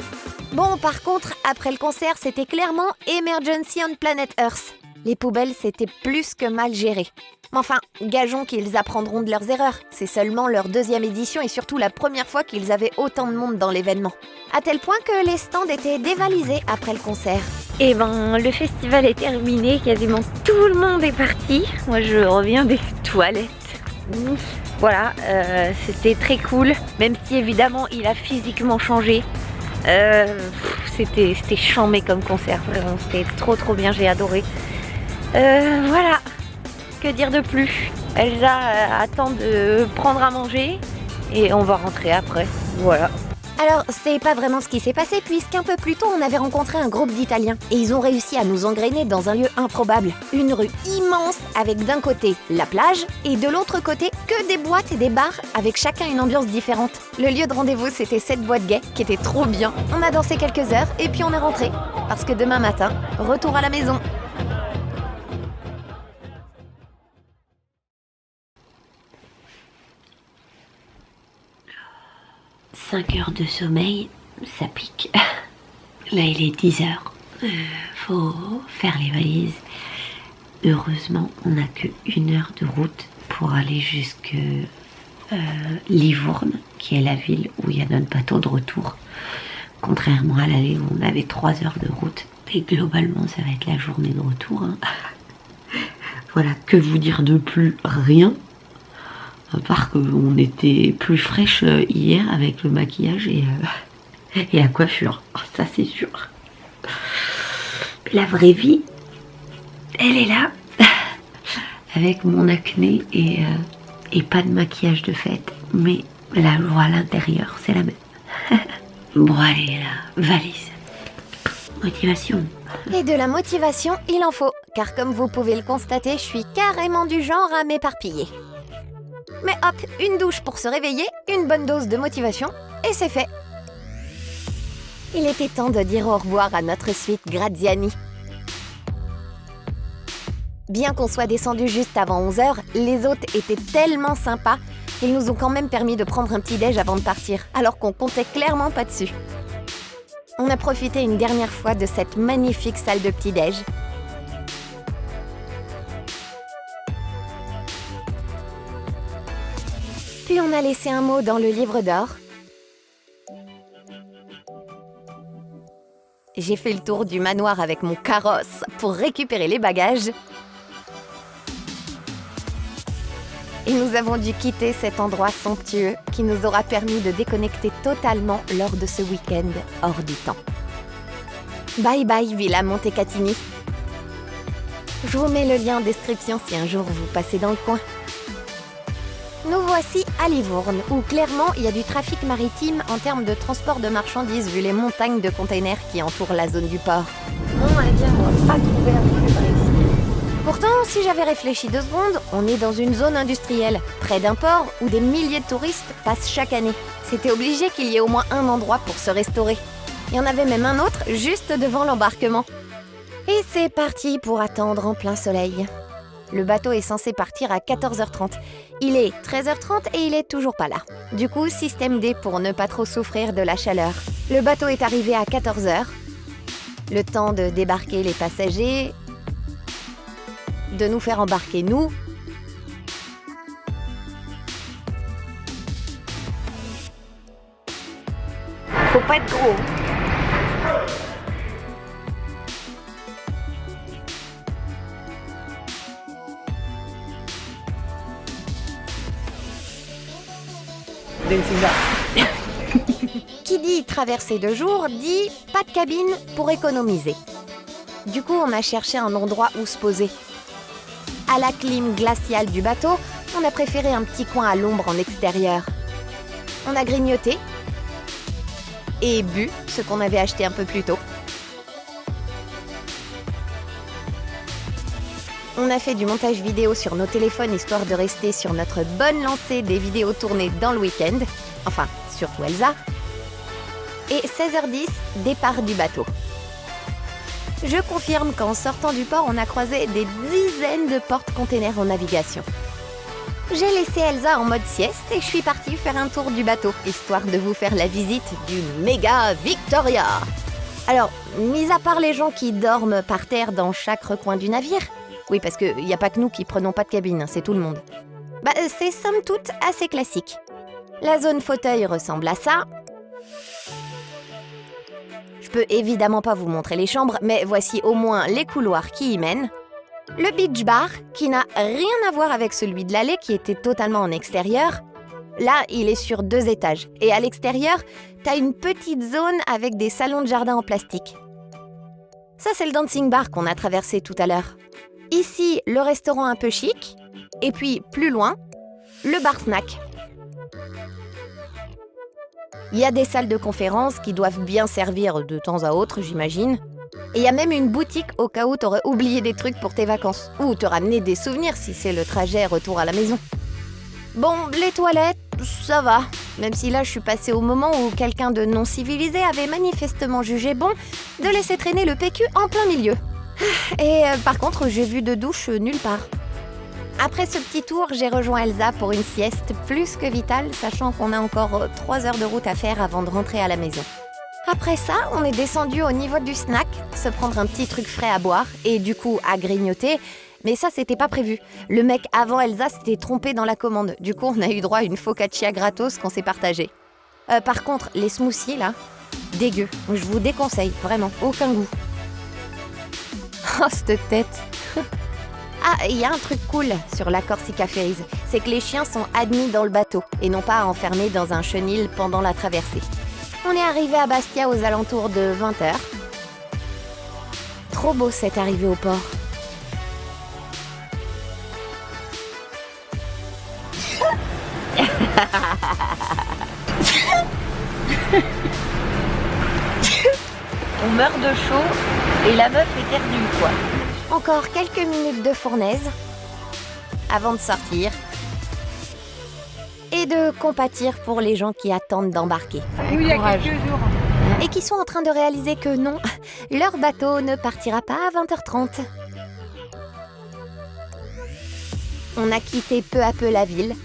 Speaker 2: Bon, par contre, après le concert, c'était clairement Emergency on Planet Earth. Les poubelles, c'était plus que mal géré. Mais enfin, gageons qu'ils apprendront de leurs erreurs. C'est seulement leur 2e édition et surtout la première fois qu'ils avaient autant de monde dans l'événement. À tel point que les stands étaient dévalisés après le concert.
Speaker 1: Et ben, le festival est terminé, quasiment tout le monde est parti. Moi, je reviens des toilettes. Voilà, c'était très cool, même si évidemment, il a physiquement changé. C'était chambé comme concert, vraiment, c'était trop bien, j'ai adoré. Voilà, que dire de plus? Elsa attend de prendre à manger et on va rentrer après, voilà.
Speaker 2: Alors, c'est pas vraiment ce qui s'est passé puisqu'un peu plus tôt, on avait rencontré un groupe d'Italiens et ils ont réussi à nous engrainer dans un lieu improbable. Une rue immense avec d'un côté la plage et de l'autre côté que des boîtes et des bars avec chacun une ambiance différente. Le lieu de rendez-vous, c'était cette boîte gay qui était trop bien. On a dansé quelques heures et puis on est rentré parce que demain matin, retour à la maison.
Speaker 1: 5 heures de sommeil, ça pique. Là, il est 10 heures. Faut faire les valises. Heureusement, on n'a que 1 heure de route pour aller jusque Livourne, qui est la ville où il y a notre bateau de retour. Contrairement à l'aller où on avait 3 heures de route. Et globalement, ça va être la journée de retour. Hein. Voilà, que vous dire de plus? Rien. À part qu'on était plus fraîche hier avec le maquillage et la coiffure. Ça, c'est sûr. La vraie vie, elle est là. Avec mon acné et pas de maquillage de fête. Mais la joie à l'intérieur, c'est la même. Bon, allez, la valise. Motivation.
Speaker 2: Et de la motivation, il en faut. Car comme vous pouvez le constater, je suis carrément du genre à m'éparpiller. Mais hop, une douche pour se réveiller, une bonne dose de motivation, et c'est fait. Il était temps de dire au revoir à notre suite Graziani. Bien qu'on soit descendu juste avant 11h, les hôtes étaient tellement sympas qu'ils nous ont quand même permis de prendre un petit déj avant de partir, alors qu'on comptait clairement pas dessus. On a profité une dernière fois de cette magnifique salle de petit déj. Puis on a laissé un mot dans le livre d'or. J'ai fait le tour du manoir avec mon carrosse pour récupérer les bagages. Et nous avons dû quitter cet endroit somptueux qui nous aura permis de déconnecter totalement lors de ce week-end hors du temps. Bye bye Villa Montecatini. Je vous mets le lien en description si un jour vous passez dans le coin. Nous voici à Livourne, où clairement il y a du trafic maritime en termes de transport de marchandises vu les montagnes de containers qui entourent la zone du port.
Speaker 4: Non, elle vient, on va pas trouver un truc par ici.
Speaker 2: Pourtant, si j'avais réfléchi 2 secondes, on est dans une zone industrielle, près d'un port où des milliers de touristes passent chaque année. C'était obligé qu'il y ait au moins un endroit pour se restaurer. Il y en avait même un autre juste devant l'embarquement. Et c'est parti pour attendre en plein soleil. Le bateau est censé partir à 14h30. Il est 13h30 et il est toujours pas là. Du coup, système D pour ne pas trop souffrir de la chaleur. Le bateau est arrivé à 14h. Le temps de débarquer les passagers, de nous faire embarquer nous.
Speaker 4: Faut pas être gros.
Speaker 2: Qui dit traverser de jour dit pas de cabine pour économiser. Du coup, on a cherché un endroit où se poser. À la clim glaciale du bateau, on a préféré un petit coin à l'ombre en extérieur. On a grignoté et bu ce qu'on avait acheté un peu plus tôt. On a fait du montage vidéo sur nos téléphones histoire de rester sur notre bonne lancée des vidéos tournées dans le week-end. Enfin, surtout Elsa. Et 16h10, départ du bateau. Je confirme qu'en sortant du port, on a croisé des dizaines de porte-containers en navigation. J'ai laissé Elsa en mode sieste et je suis partie faire un tour du bateau, histoire de vous faire la visite du méga Victoria. Alors, mis à part les gens qui dorment par terre dans chaque recoin du navire, oui, parce qu'il n'y a pas que nous qui prenons pas de cabine, c'est tout le monde. C'est somme toute assez classique. La zone fauteuil ressemble à ça. Je peux évidemment pas vous montrer les chambres, mais voici au moins les couloirs qui y mènent. Le beach bar, qui n'a rien à voir avec celui de l'allée, qui était totalement en extérieur. Là, il est sur 2 étages. Et à l'extérieur, t'as une petite zone avec des salons de jardin en plastique. Ça, c'est le dancing bar qu'on a traversé tout à l'heure. Ici, le restaurant un peu chic. Et puis, plus loin, le bar snack. Il y a des salles de conférence qui doivent bien servir de temps à autre, j'imagine. Et il y a même une boutique au cas où t'aurais oublié des trucs pour tes vacances. Ou te ramener des souvenirs si c'est le trajet retour à la maison. Bon, les toilettes, ça va. Même si là, je suis passée au moment où quelqu'un de non civilisé avait manifestement jugé bon de laisser traîner le PQ en plein milieu. Et par contre, j'ai vu de douche nulle part. Après ce petit tour, j'ai rejoint Elsa pour une sieste plus que vitale, sachant qu'on a encore 3 heures de route à faire avant de rentrer à la maison. Après ça, on est descendu au niveau du snack, se prendre un petit truc frais à boire et du coup à grignoter. Mais ça, c'était pas prévu. Le mec avant Elsa s'était trompé dans la commande. Du coup, on a eu droit à une focaccia gratos qu'on s'est partagée. Par contre, les smoothies, là, dégueu. Je vous déconseille, vraiment, aucun goût. Oh, cette tête. Ah, il y a un truc cool sur la Corsica Ferries, c'est que les chiens sont admis dans le bateau et non pas enfermés dans un chenil pendant la traversée. On est arrivé à Bastia aux alentours de 20h. Trop beau cette arrivée au port.
Speaker 1: On meurt de chaud et la meuf est perdue, quoi.
Speaker 2: Encore quelques minutes de fournaise avant de sortir et de compatir pour les gens qui attendent d'embarquer.
Speaker 5: Oui, il y a quelques jours.
Speaker 2: Et qui sont en train de réaliser que non, leur bateau ne partira pas à 20h30. On a quitté peu à peu la ville.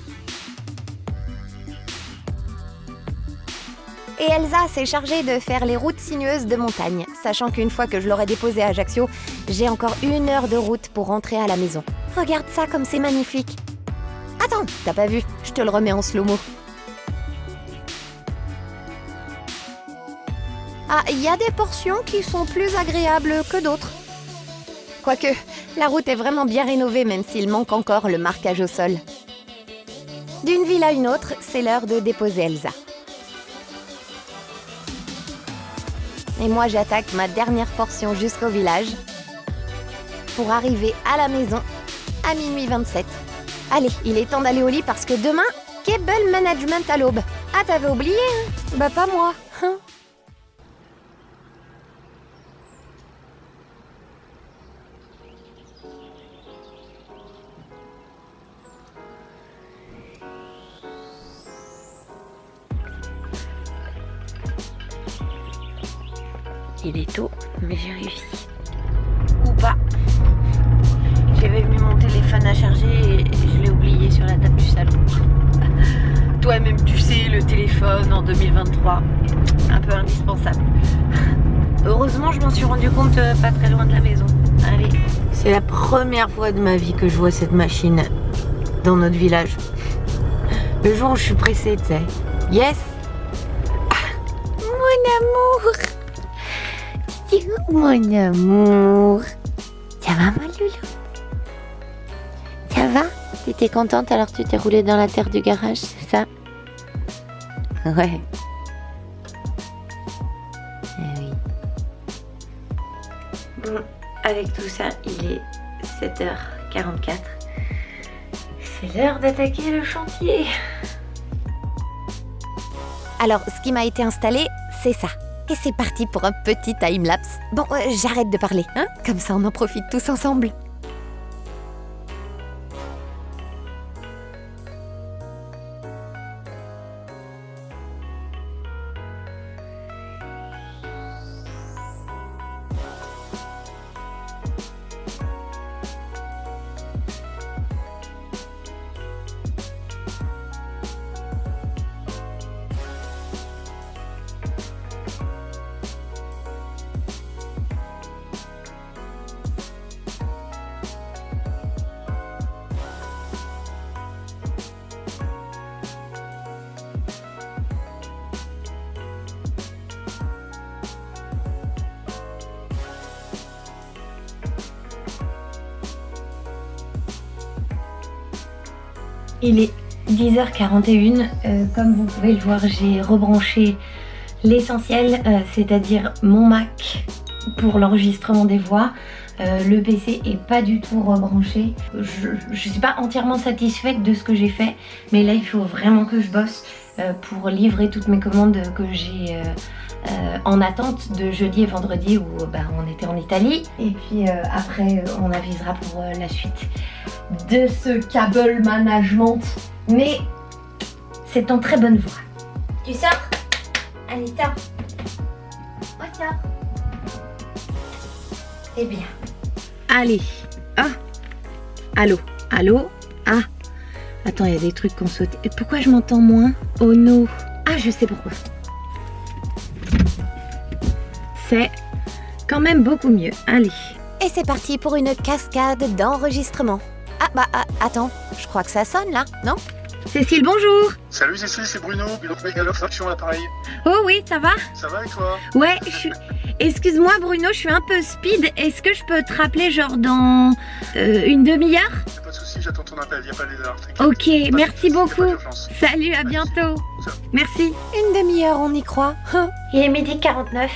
Speaker 2: Et Elsa s'est chargée de faire les routes sinueuses de montagne, sachant qu'une fois que je l'aurai déposé à Ajaccio, j'ai encore 1 heure de route pour rentrer à la maison. Regarde ça comme c'est magnifique. Attends, t'as pas vu? Je te le remets en slow-mo. Ah, il y a des portions qui sont plus agréables que d'autres. Quoique, la route est vraiment bien rénovée même s'il manque encore le marquage au sol. D'une ville à une autre, c'est l'heure de déposer Elsa. Et moi, j'attaque ma dernière portion jusqu'au village pour arriver à la maison à minuit 27. Allez, il est temps d'aller au lit parce que demain, cable management à l'aube. Ah, t'avais oublié, hein? Bah pas moi. Hein?
Speaker 1: Il est tôt, mais j'ai réussi. Ou pas. J'avais mis mon téléphone à charger et je l'ai oublié sur la table du salon. Toi-même, tu sais, le téléphone en 2023, un peu indispensable. Heureusement, je m'en suis rendu compte pas très loin de la maison. Allez. C'est la première fois de ma vie que je vois cette machine dans notre village. Le jour où je suis pressée, tu sais. Yes. Mon amour. Mon amour. Ça va, ma loulou? Ça va? T'étais contente alors tu t'es roulée dans la terre du garage, c'est ça? Ouais. Eh oui. Bon, avec tout ça, il est 7h44. C'est l'heure d'attaquer le chantier.
Speaker 2: Alors, ce qui m'a été installé, c'est ça. Et c'est parti pour un petit time-lapse. Bon, j'arrête de parler, hein? Comme ça, on en profite tous ensemble.
Speaker 1: Il est 10h41, comme vous pouvez le voir, j'ai rebranché l'essentiel, c'est-à-dire mon Mac pour l'enregistrement des voix. Le PC est pas du tout rebranché. Je suis pas entièrement satisfaite de ce que j'ai fait, mais là il faut vraiment que je bosse. pour livrer toutes mes commandes que j'ai en attente de jeudi et vendredi où on était en Italie. Et puis après on avisera pour la suite de ce cable management. Mais c'est en très bonne voie. Tu sors? Allez, sors. Oh, sors. C'est bien.
Speaker 3: Allez. Ah. Allô. Allô. Ah. Attends, il y a des trucs qu'on saute. Et pourquoi je m'entends moins? Oh non. Ah, je sais pourquoi. C'est quand même beaucoup mieux. Allez.
Speaker 2: Et c'est parti pour une cascade d'enregistrement. Attends, je crois que ça sonne là, non?
Speaker 3: Cécile, bonjour.
Speaker 8: Salut Cécile, c'est Bruno, pilote Megaloft Action à l'appareil.
Speaker 3: Oh oui, ça va?
Speaker 8: Ça va et toi?
Speaker 3: Ouais, excuse-moi Bruno, je suis un peu speed. Est-ce que je peux te rappeler genre dans une demi-heure?
Speaker 8: Y'a pas de soucis, j'attends ton appel, y'a pas les heures.
Speaker 3: Ok, merci beaucoup. Salut, à bientôt. Merci.
Speaker 2: Une demi-heure, on y croit.
Speaker 1: Il est 12h49.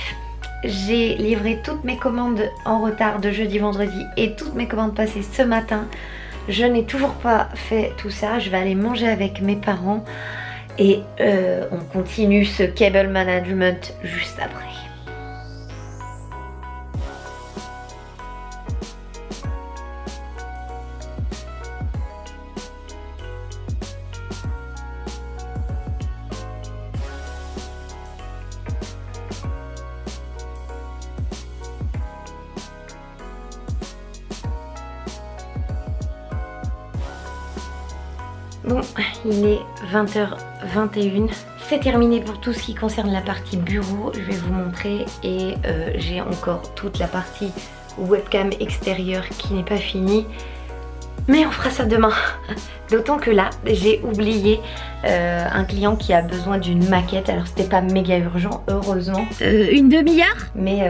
Speaker 1: J'ai livré toutes mes commandes en retard de jeudi, vendredi et toutes mes commandes passées ce matin. Je n'ai toujours pas fait tout ça. Je vais aller manger avec mes parents et on continue ce cable management juste après. Bon, il est 20h21. C'est terminé pour tout ce qui concerne la partie bureau. Je vais vous montrer et j'ai encore toute la partie webcam extérieure qui n'est pas finie. Mais on fera ça demain. D'autant que là, j'ai oublié un client qui a besoin d'une maquette. Alors c'était pas méga urgent, heureusement.
Speaker 3: Une demi-heure?
Speaker 1: Mais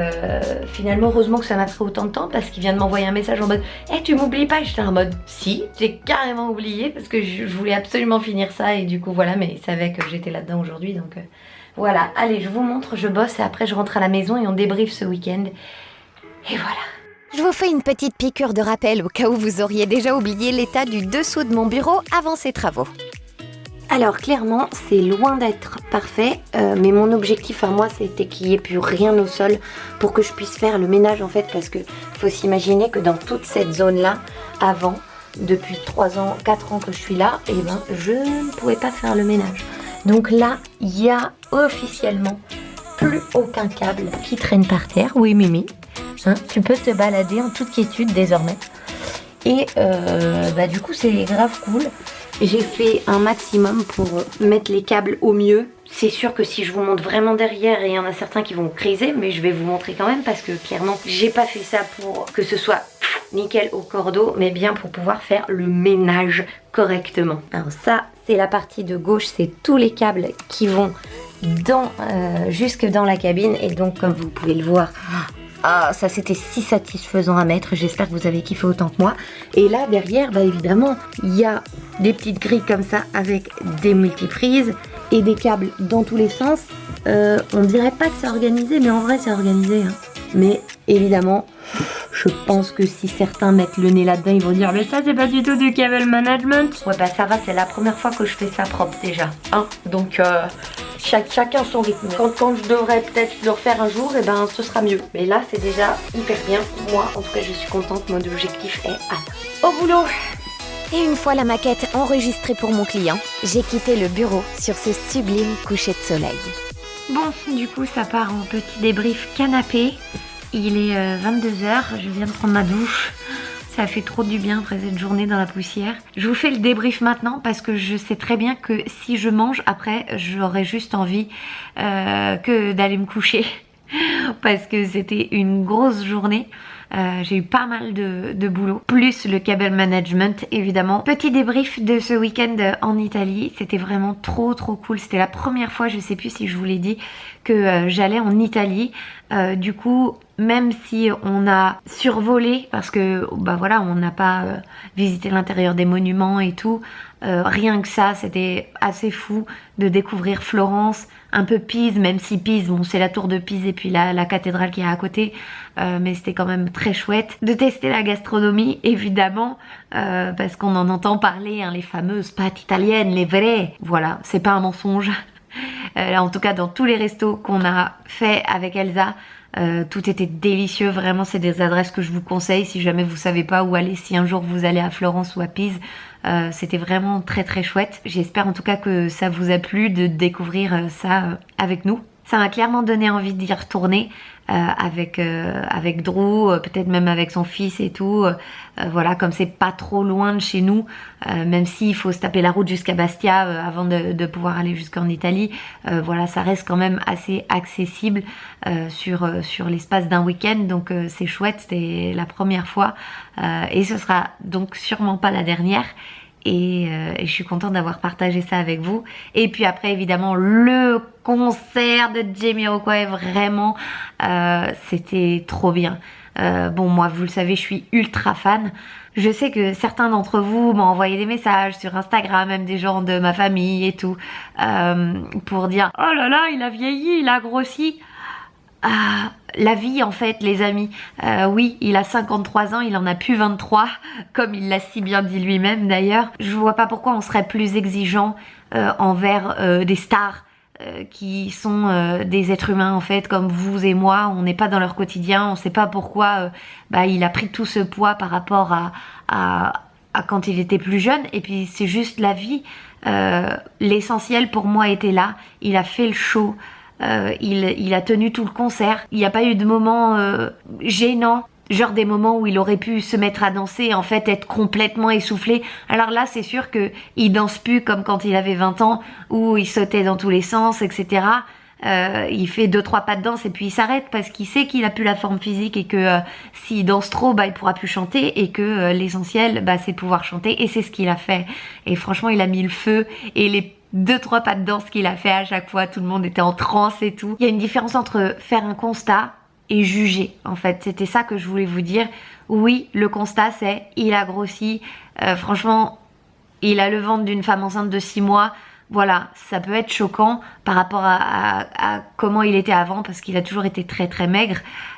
Speaker 1: finalement, heureusement que ça m'a pris autant de temps parce qu'il vient de m'envoyer un message en mode « tu m'oublies pas ?» J'étais en mode « Si, j'ai carrément oublié parce que je voulais absolument finir ça et du coup voilà, mais il savait que j'étais là-dedans aujourd'hui donc voilà. Allez, je vous montre, je bosse et après je rentre à la maison et on débriefe ce week-end. Et voilà.
Speaker 2: Je vous fais une petite piqûre de rappel au cas où vous auriez déjà oublié l'état du dessous de mon bureau avant ces travaux.
Speaker 1: Alors clairement c'est loin d'être parfait mais mon objectif à moi c'était qu'il n'y ait plus rien au sol pour que je puisse faire le ménage en fait parce que faut s'imaginer que dans toute cette zone là avant depuis 3 ans, 4 ans que je suis là et je ne pouvais pas faire le ménage. Donc là il y a officiellement plus aucun câble qui traîne par terre. Oui Mimi, hein, tu peux te balader en toute quiétude désormais et du coup c'est grave cool. J'ai fait un maximum pour mettre les câbles au mieux. C'est sûr que si je vous montre vraiment derrière, et il y en a certains qui vont criser, mais je vais vous montrer quand même parce que clairement, j'ai pas fait ça pour que ce soit nickel au cordeau, mais bien pour pouvoir faire le ménage correctement. Alors ça, c'est la partie de gauche, c'est tous les câbles qui vont jusque dans la cabine. Et donc, comme vous pouvez le voir... Ah, ça c'était si satisfaisant à mettre, j'espère que vous avez kiffé autant que moi. Et là derrière, évidemment, il y a des petites grilles comme ça avec des multiprises et des câbles dans tous les sens. On dirait pas que c'est organisé, mais en vrai c'est organisé. Hein. Mais évidemment, je pense que si certains mettent le nez là-dedans, ils vont dire mais ça c'est pas du tout du cable management. Ouais ça va, c'est la première fois que je fais ça propre déjà. Hein. Donc chacun son rythme. Quand je devrais peut-être le refaire un jour, ce sera mieux. Mais là c'est déjà hyper bien. Moi en tout cas je suis contente, mon objectif est atteint. Au boulot.
Speaker 2: Et une fois la maquette enregistrée pour mon client, j'ai quitté le bureau sur ce sublime coucher de soleil.
Speaker 1: Bon, du coup ça part en petit débrief canapé. Il est 22h, je viens de prendre ma douche. Ça fait trop du bien après cette journée dans la poussière. Je vous fais le débrief maintenant parce que je sais très bien que si je mange après, j'aurai juste envie que d'aller me coucher. Parce que c'était une grosse journée. J'ai eu pas mal de boulot, plus le cable management évidemment. Petit débrief de ce week-end en Italie, c'était vraiment trop cool. C'était la première fois, je sais plus si je vous l'ai dit, que j'allais en Italie. Du coup, même si on a survolé, parce que voilà, on n'a pas visité l'intérieur des monuments et tout, rien que ça, c'était assez fou de découvrir Florence, un peu Pise, même si Pise, bon c'est la tour de Pise et puis la la cathédrale qui est à côté, mais c'était quand même très chouette. De tester la gastronomie, évidemment, parce qu'on en entend parler, hein, les fameuses pâtes italiennes, les vraies. Voilà, c'est pas un mensonge. En tout cas, dans tous les restos qu'on a fait avec Elsa, tout était délicieux. Vraiment, c'est des adresses que je vous conseille si jamais vous savez pas où aller, si un jour vous allez à Florence ou à Pise. C'était vraiment très très chouette. J'espère en tout cas que ça vous a plu de découvrir ça avec nous. Ça m'a clairement donné envie d'y retourner avec Drew, peut-être même avec son fils et tout. Voilà, comme c'est pas trop loin de chez nous, même s'il faut se taper la route jusqu'à Bastia avant de pouvoir aller jusqu'en Italie. Voilà, ça reste quand même assez accessible sur l'espace d'un week-end. Donc c'est chouette, c'était la première fois et ce sera donc sûrement pas la dernière. Et je suis contente d'avoir partagé ça avec vous. Et puis après, évidemment, le concert de Jamiroquai, vraiment, c'était trop bien. Bon, moi, vous le savez, je suis ultra fan. Je sais que certains d'entre vous m'ont envoyé des messages sur Instagram, même des gens de ma famille et tout, pour dire « Oh là là, il a vieilli, il a grossi ». Ah, la vie en fait les amis, oui il a 53 ans, il en a plus 23 comme il l'a si bien dit lui-même d'ailleurs. Je vois pas pourquoi on serait plus exigeant envers des stars qui sont des êtres humains en fait comme vous et moi. On n'est pas dans leur quotidien, on sait pas pourquoi il a pris tout ce poids par rapport à quand il était plus jeune. Et puis c'est juste la vie, l'essentiel pour moi était là, il a fait le show. Il a tenu tout le concert. Il n'y a pas eu de moment gênant, genre des moments où il aurait pu se mettre à danser, en fait être complètement essoufflé. Alors là c'est sûr qu'il danse plus comme quand il avait 20 ans où il sautait dans tous les sens, etc. Il fait 2-3 pas de danse et puis il s'arrête parce qu'il sait qu'il a plus la forme physique et que s'il danse trop, il pourra plus chanter et que l'essentiel c'est de pouvoir chanter, et c'est ce qu'il a fait. Et franchement il a mis le feu, et les 2-3 pas de danse qu'il a fait à chaque fois, tout le monde était en transe et tout. Il y a une différence entre faire un constat et juger, en fait. C'était ça que je voulais vous dire. Oui, le constat c'est, il a grossi, franchement, il a le ventre d'une femme enceinte de 6 mois. Voilà, ça peut être choquant par rapport à comment il était avant, parce qu'il a toujours été très très maigre.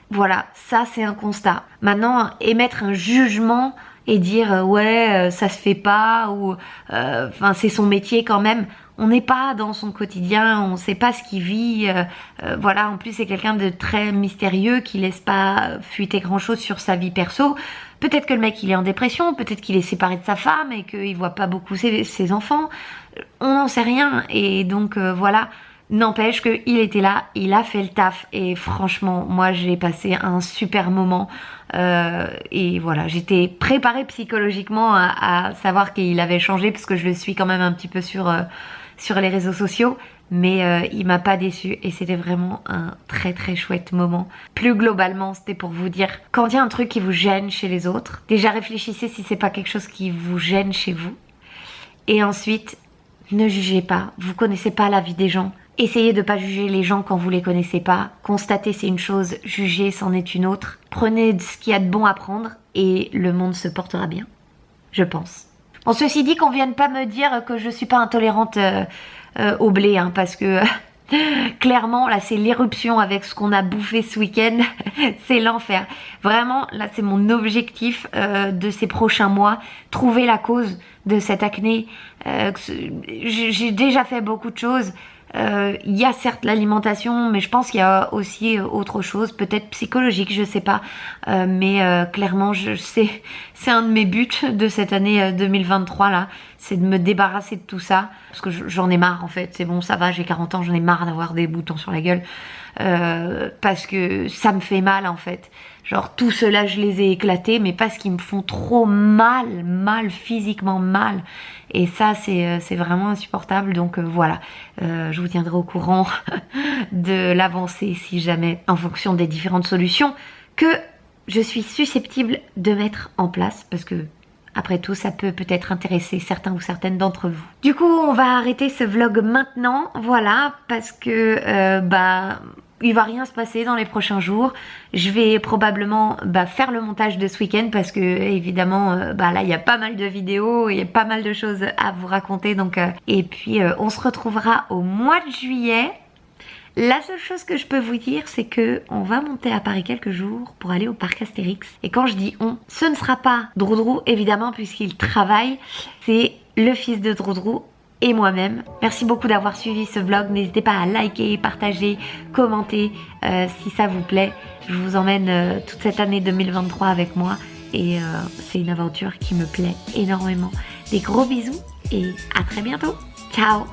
Speaker 1: Voilà, ça c'est un constat. Maintenant, émettre un jugement et dire ouais ça se fait pas, ou enfin c'est son métier quand même. On n'est pas dans son quotidien, on sait pas ce qu'il vit. Voilà, en plus c'est quelqu'un de très mystérieux qui laisse pas fuiter grand chose sur sa vie perso. Peut-être que le mec il est en dépression, peut-être qu'il est séparé de sa femme et qu'il voit pas beaucoup ses enfants. On n'en sait rien, et donc voilà. N'empêche qu'il était là, il a fait le taf, et franchement moi j'ai passé un super moment. Et voilà, j'étais préparée psychologiquement à savoir qu'il avait changé, parce que je le suis quand même un petit peu sur les réseaux sociaux, mais il m'a pas déçue et c'était vraiment un très très chouette moment. Plus globalement, c'était pour vous dire, quand il y a un truc qui vous gêne chez les autres, déjà réfléchissez si c'est pas quelque chose qui vous gêne chez vous, et ensuite ne jugez pas. Vous connaissez pas la vie des gens. Essayez de pas juger les gens quand vous les connaissez pas. Constater c'est une chose, juger c'en est une autre. Prenez ce qu'il y a de bon à prendre et le monde se portera bien, je pense. Bon, ceci dit, qu'on vienne pas me dire que je suis pas intolérante au blé, hein, parce que clairement là c'est l'éruption avec ce qu'on a bouffé ce week-end. C'est l'enfer. Vraiment là c'est mon objectif de ces prochains mois, trouver la cause de cette acné. J'ai déjà fait beaucoup de choses. Il y a certes l'alimentation, mais je pense qu'il y a aussi autre chose, peut-être psychologique, je sais pas, mais clairement c'est un de mes buts de cette année 2023 là, c'est de me débarrasser de tout ça, parce que j'en ai marre en fait. C'est bon, ça va, j'ai 40 ans, j'en ai marre d'avoir des boutons sur la gueule, parce que ça me fait mal en fait. Genre tout cela je les ai éclatés, mais parce qu'ils me font trop mal, physiquement mal. Et ça c'est vraiment insupportable. Donc voilà, je vous tiendrai au courant de l'avancée, si jamais, en fonction des différentes solutions que je suis susceptible de mettre en place, parce que après tout, ça peut peut-être intéresser certains ou certaines d'entre vous. Du coup, on va arrêter ce vlog maintenant, voilà, parce que il va rien se passer dans les prochains jours. Je vais probablement faire le montage de ce week-end, parce que évidemment là il y a pas mal de vidéos, il y a pas mal de choses à vous raconter, donc et puis on se retrouvera au mois de juillet. La seule chose que je peux vous dire, c'est que on va monter à Paris quelques jours pour aller au parc Astérix. Et quand je dis on, ce ne sera pas Droudrou, évidemment, puisqu'il travaille. C'est le fils de Droudrou et moi-même. Merci beaucoup d'avoir suivi ce vlog. N'hésitez pas à liker, partager, commenter si ça vous plaît. Je vous emmène toute cette année 2023 avec moi. Et c'est une aventure qui me plaît énormément. Des gros bisous et à très bientôt. Ciao!